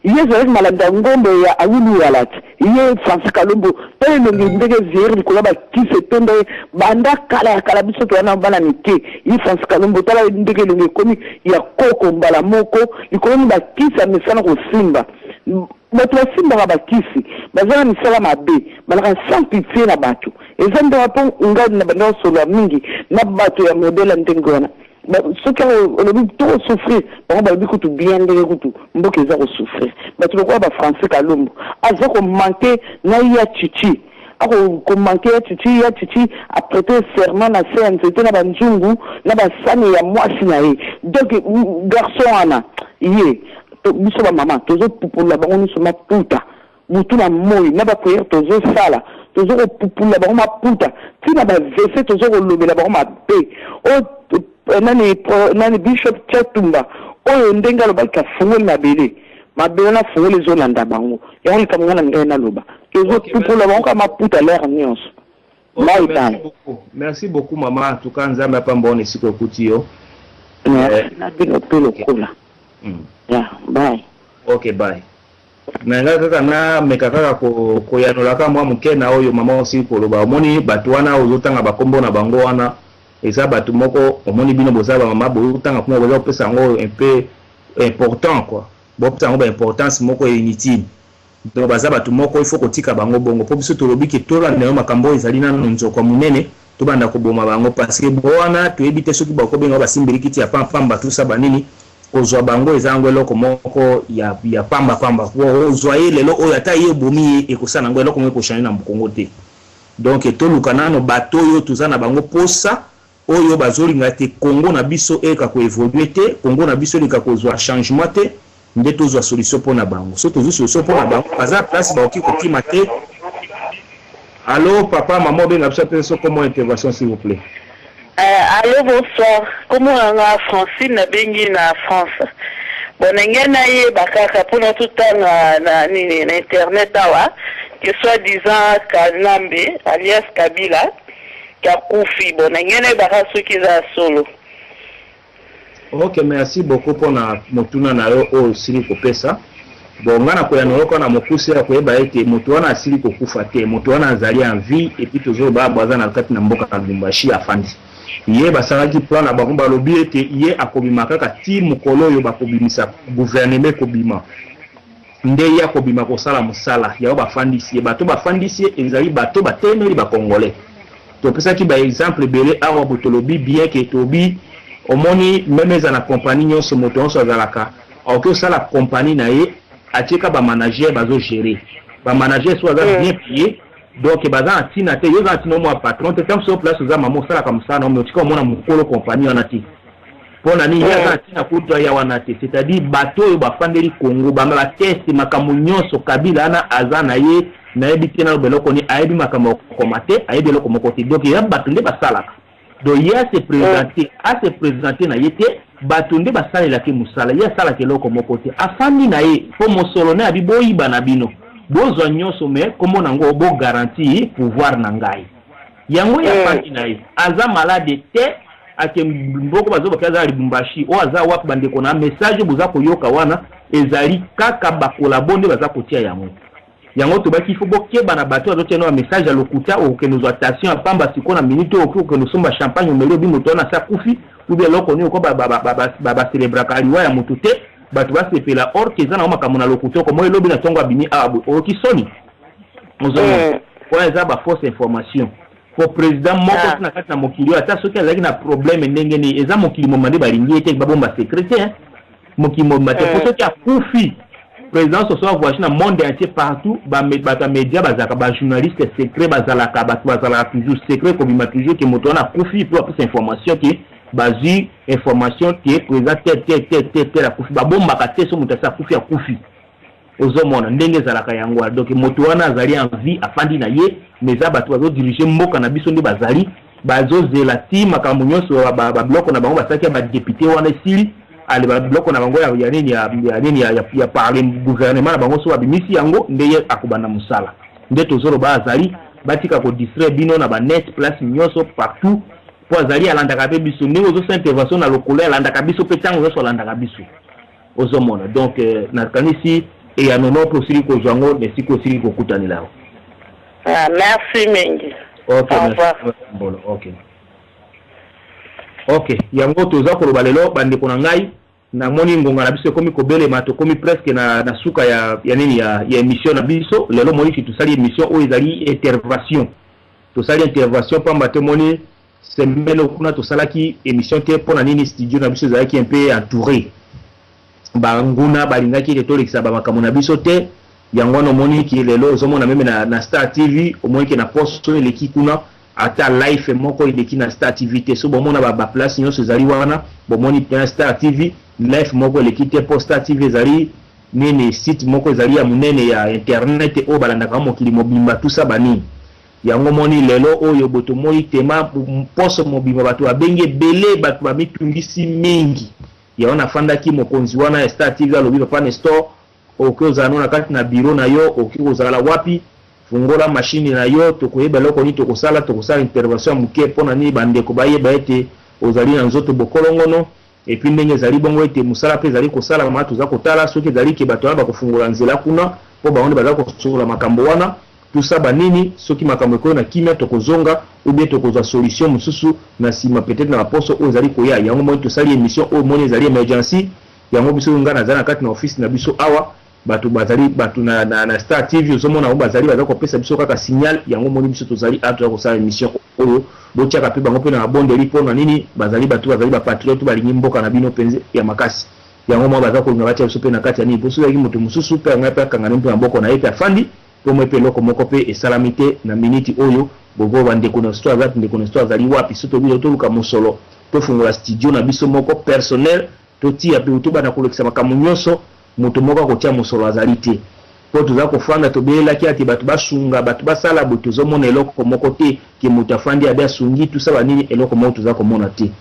yezalaki malanda ngombe ya awulu walati ye Francis Kalombo pe ndenge zeri ko ba kise tende banda kala biso to na bana nike ye Francis Kalombo tala ndenge lenge komi ya koko mbala moko ikomi ba kisa mesana ko simba bato simba ba kisi bazana misala mabe balaka sans pitié na bato ezando apo ngadi na banda solo mingi na bato ya modela ndengona ceux qui ont trop souffrir on va dire que bien les coups mboka za ko souffrir mais tu vois ba Francis Kalombo azako manquer na ya chichi ako manquer ya titi a prêter serment na CNCT na banzungu na basani ya mwasi na ye donc garçon ana ye biso ba mama tozo pupula bango ni soma puta mutu na moi na ba prière tozo sala tozo pupula bango ma puta tina ba vese tozo lobela bango ma pe o nani bishop Chatumba oyo ndenga lobaka fungoli mabele na fungoli zolanda bango yango kamngana ngena loba tozo pupula bango kama puta l'air nyonso. Merci beaucoup maman, en tout cas nzambe pa mbone siko kutio na bino pelo kula. Yeah, bye. Okay, bye. Na nga kaka na mekaka ko yanolaka mwa mukena oyo mama osi koloba omoni batu wana ozotanga bakombo na bango wana eza batu moko omoni bino bozaba mama bozotanga kuna boza pesa ngo un peu important quoi. Bo pesa ngo ba importance moko inutile. Donc baza batu moko il faut kotika bango bongo po biso tolobi ke tola na makambo ezali na nzoko munene to banda ko boma bango parce que bona to ebite soki bako benga basimbeli kiti ya pamba tout ça banini ozwa bango ezango eloko moko ya pamba ozwa ye lelo oyo ata ye bomi ekosana ngo eloko moko shani na mkongo te donc toluka nano bato yo tuzana bango posa oyo bazolinga te Congo na biso eka ko évoluer te Congo na biso lika ko zwa changement te nde tozwa solution pona bango so tozwa solution pona bango baza place ba oki kokima te. Allô papa maman benga biso penso comment intervention s'il vous plaît. Allô, bonsoir. Comment on a Francine bengi na France? Bon, ngena ye bakaka pour tout temps na internet awa que soit disant Kanambe alias Kabila Kakufi. Bon, ngena baka soki za solo. Ok, merci beaucoup pour na motuna na yo o sili kopesa. Bon, ngana ko ya noko na mokusi ya koyeba ete motu wana asili kokufa te, motu wana azali en vie et puis toujours ba bwaza na kati na mboka na Lumbashi afandi. Ye basalaki plan na bango balobi ete ye akobima kaka ti mukolo yo bakobimisa gouvernement kobima nde ye akobima kosala musala ya bafandisi bato bafandisi ezali bato batemeli ba congolais to pesaki ba exemple belé awa botolobi bien que tobi omoni même za na compagnie nyonso moto onso azalaka auto sala compagnie na ye atika ba manager bazo gérer ba manager so aza bien payé. Donc baza atina te yo za tino mo patron te tam so place za mamo sala comme ça non mais tika mona mukolo compagnie wana ti pona ni ya za tina kuto ya wana te c'est-à-dire bato yo bafandeli Congo bama test makambo nyonso Kabila na azana ye na ebiti na beloko ni ayebi makambo komate ayebi loko moko te donc ya bato nde basala donc ya se présenter na yete bato nde basala la ke musala ya sala ke loko moko te afandi na ye po mosolo na biboyi bana bino bozo nyonso me komo nango bo garantie pouvoir na ngai yango ya pati na ye aza malade te ake mboko bazo bakaza Lubumbashi o aza wapi bande kona message boza koyoka wana ezali kaka bakola bonde baza kotia yango to baki fo bokeba na bato azotena message ya lokuta o ke nous attention apamba sikona minute o ke nous somba champagne omelo bi moto na sa kufi ou bien loko ni ko ba célébrer kaliwa ya moto te bato basepela or keza na makambo na lokuto ko moyo lobi na tongo abini abu o kisoni ozomo ko eza ba fausse information ko président moko na kati na mokili ata soki azaki na problème ndenge ni eza mokili mo mande balingi ete babomba secrétaire mokili mo mate ko soki akufi président so so voici na monde entier partout ba média bazaka ba journaliste secret bazalaka bazalaka toujours secret ko bima toujours que moto na akufi pour plus information qui bazi information qui est présente la kufi babomba ka te so mutasa kufi akufi ozomona ndenge zalaka yango donc moto wana azali en vie afandi na ye mais za bato bazo diriger mboka na biso ndi bazali bazo zela ti makambo nyonso ba bloko na bango basaki ba député wana sili ale ba bloko na bango ya nini ya parler gouvernement na bango so babimisi yango ndeye akubana musala nde tozoro bazali batika ko distraire bino na ba net place nyonso partout po azali alandaka pe biso ndenge ozo intervention na lokolo alandaka biso pe tango zo alandaka biso ozomona donc na kanisi et à nos autres aussi ko zwango ne siko sili ko kutani lao. Merci Mengi. OK, bon, OK, yango toza ko balelo bande ko ngai na moni ngonga na biso komi ko bele mato komi presque na suka ya nini ya émission na biso lelo moni ki tusali émission o ezali intervention. Tusali intervention pamba te moni semaine kuna tosalaki émission te pona nini studio na biso ezalaki un peu entouré. Banguna balingaki de tolekisa ba makambo na biso te yango no moni ki lelo zomona meme na Star TV au moins ki na poste eleki kuna ata live moko eleki na Star TV te so bomona ba place nyonso ezali wana bomoni na Star TV live moko eleki te po Star TV ezali nene site moko ezali ya munene ya internet o balandaka mokili mobimba tout ça bani yango moni lelo oyo boto moi tema poso mobimba bato abenge bele bato bamitungisi mingi yaona fandaki mokonzi wana ya Star TV alobi papa Nestor okoza na kati na bureau na yo okozala wapi fungola machine na yo tokoyeba loko ni tokosala intervention muke pona ni bandeko bayeba ete ozali na nzoto bokolongono et puis ndenge zali bongo ete musala pe zali kosala ma tuza kotala soki zali ke bato ba kofungola nzela kuna po baonde baza kosola makambo wana tout ça banini soki makambo ko na kimia tokozonga ou bien tokozwa solution mususu na sima peut-être na poso o zali koya yango mo to sali émission o moni zali emergency yango biso ngana zana kati na office na biso awa batu bazali batu na Star TV ozomona o bazali baza kopesa biso kaka signal yango moni biso tozali atu ko sala émission oyo botiaka pe bango pe na bondeli pona nini bazali batu bazali ba patriote balingi mboka na bino penze ya makasi yango mo baza ko ngaba biso pe na kati ya ni boso yaki mutu mususu pe ngapa kangana mpe mboko na yepe afandi po mo pe loko moko pe esalamite na minute oyo bogo bande ko na histoire zati ndeko na histoire zali wapi soto bilo to luka mosolo to fungola studio na biso moko personnel to tia pe utuba na kolekisa makamu nyonso mutu moko ko tia mosolo azali te po tuza kofanda tobela ki ati batu basunga batu basala butu zomona eloko moko te ki mutu afandi abia sungi tout ça banini eloko moko tuza komona te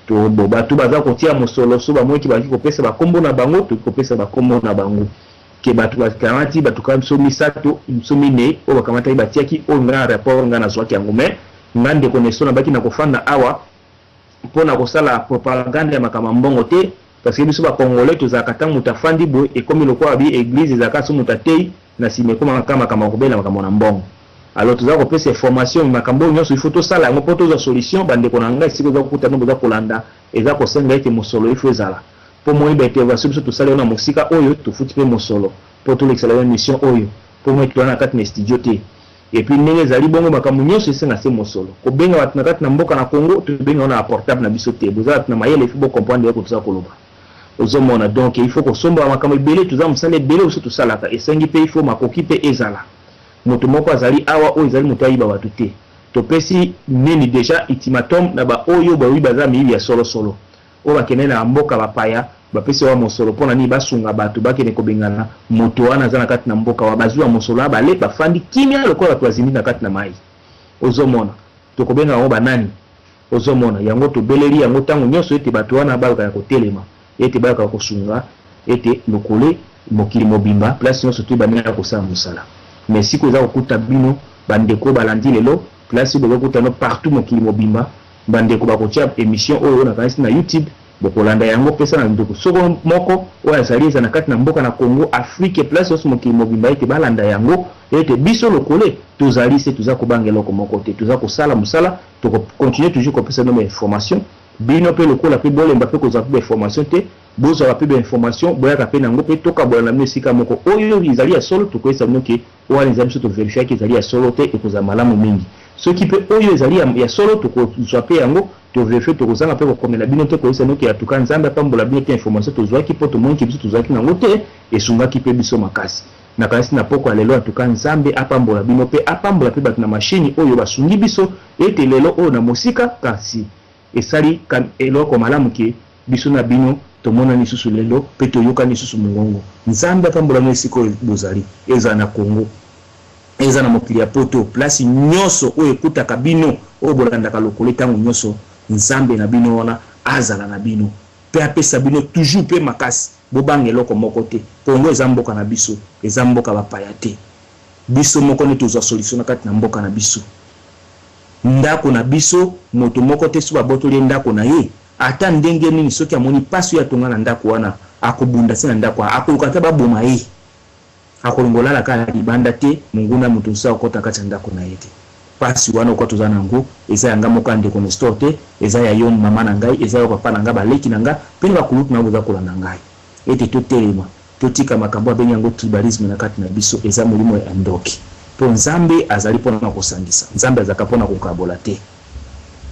to bo batu baza ko tia mosolo so ba moki baki kopesa ba kombo na bango to kopesa ba kombo na bango ke batu bakamati batu kam so misato msomi ne o bakamata batiaki o ngana rapport ngana zwaki yango me ngande koneso na baki na kofanda awa pona kosala propaganda ya makama mbongo te parce que biso ba congolais tozaka tangu mutafandi bo e comme le quoi bi église zaka so mutatei na sime koma kama kobela makambo na mbongo alors tozaka kopesa formation makambo nyonso il faut to sala ngo poto za solution bande ko nanga siko za kuta no boza kolanda eza ko senga ete mosolo il faut zala po moi ba intervention biso to sala na musika oyo to futi pe mosolo po to l'excellente mission oyo po moi to na kati na studio te et puis ndenge zali bongo makambo nyonso esenga se mosolo ko benga wat na kati na mboka na Congo to benga na portable na biso te boza na mayele il faut comprendre ko to za koloba ozomona donc il faut que somba makambo ebele tuza musale ebele oso tosalaka esengi pe il faut makoki pe ezala moto moko azali awa o ezali moto ayiba batu te topesi nini déjà ultimatum na ba oyo ba wibaza mi ya solo solo o bakene na mboka bapaya bapesi wa mosolo pona ni basunga batu bakene kobengana moto wana zana kati na mboka wa bazwa mosolo abale bafandi kimia lokola twazindi na kati na mai ozomona tokobenga ngo banani ozomona yango tobeleri yango tango nyonso ete batu wana balka ya kotelema ete baka kosunga ete lokole mokili mobimba place nyonso to banana kosala musala mais si koza kokuta bino bandeko balandi lelo place boza kokuta no partout mokili mobimba bandeko bakotia émission oyo na kanisi na YouTube bokolanda yango pesa na ndeko soko moko oyo azali eza na kati na mboka na Congo Afrique place nyonso mokili mobimba ete balanda yango ete biso lokole tozali se tuza kobangela ko moko te tuza kosala musala to continuer toujours kopesa no information bino pe lokola pe bolemba pe koza pe information te bozo la pe information boyaka pe nango pe toka bola na mesika moko oyo izali ya solo to koesa noke oyo izali so to vérifier que izali ya solo te e koza malamu mingi so ki pe oyo izali ya solo to ko pe yango to vérifier to kozanga pe ko komela bino te koesa noke ya tuka nzamba pambola bino te information to zwaki poto monki biso to zwaki nango te e sungaki pe biso makasi na kanisi na poko alelo atuka nzambe apambola bino pe apambola pe bat na machine oyo basungi biso ete lelo oyo na mosika kasi esali kan eloko malamu ke biso na bino tomona ni susu lelo pe toyoka ni susu mongongo nzambe apambola mesiko bozali eza na Congo eza na mokili ya poto place nyonso oyo ekutaka bino oyo bolandaka lokolo tango nyonso nzambe na bino wana azala na bino pe apesa bino toujours pe makasi bobanga eloko moko te Congo eza mboka na biso eza mboka bapaya te biso moko ne tozwa solution na kati na mboka na biso ndako na biso moto moko te so babotoli ndako na ye ata ndenge nini soki amoni paso ya tonga na ndako wana akobunda se na ndako akokata baboma ye akolongola la kala libanda te munguna moto sa okota kati ya ndako na ye te pasi wana ko tozana ngo eza yanga moka ndeko na store te eza ya yo mama na ngai eza yo papa na ngai baleki na ngai pene bakulutu na boza kolanda ngai ete totelema totika makambo abengi yango tribalisme na kati na biso eza molimo ya ndoki po nzambe azali pona kosangisa nzambe azaka pona kokabola te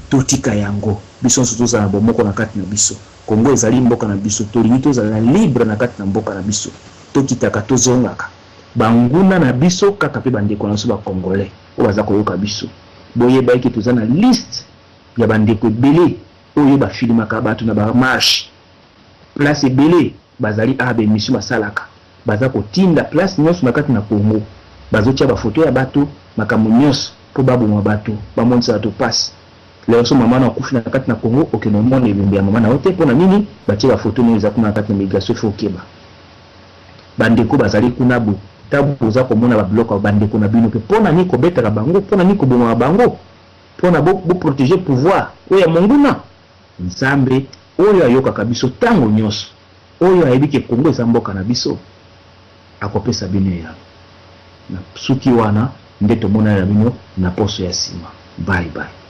totika yango biso nso tozala bomoko na kati na biso Congo ezali mboka na biso tolingi tozala libre na kati na mboka na biso tokitaka tozongaka banguna na biso kaka pe bandeko na so ba congolais o baza koyoka biso boye ba ki tozana liste ya bandeko ebele oyo ba filmaka bato na ba marche place ebele bazali abe mission masalaka baza kotinda place nyonso na kati na Congo bazotia ba photo ya bato makambo nyonso po baboma bato bamonisa bato passe leo so mama na kufi na kati na Congo okeno monde ebembe ya mama na ote pona nini batie ba photo nyonso za kuna kati na migration fo keba bandeko bazali kuna bo tabu za komona ba bloka bandeko na bino pe pona ni ko betaka bango pona ni ko boma bango pona bo protéger pouvoir oya monguna nzambe oyo ayoka kabiso tango nyonso oyo ayebike Congo eza mboka na biso akopesa bino ya na suki wana nde tomona ya bino na poso ya sima bye bye.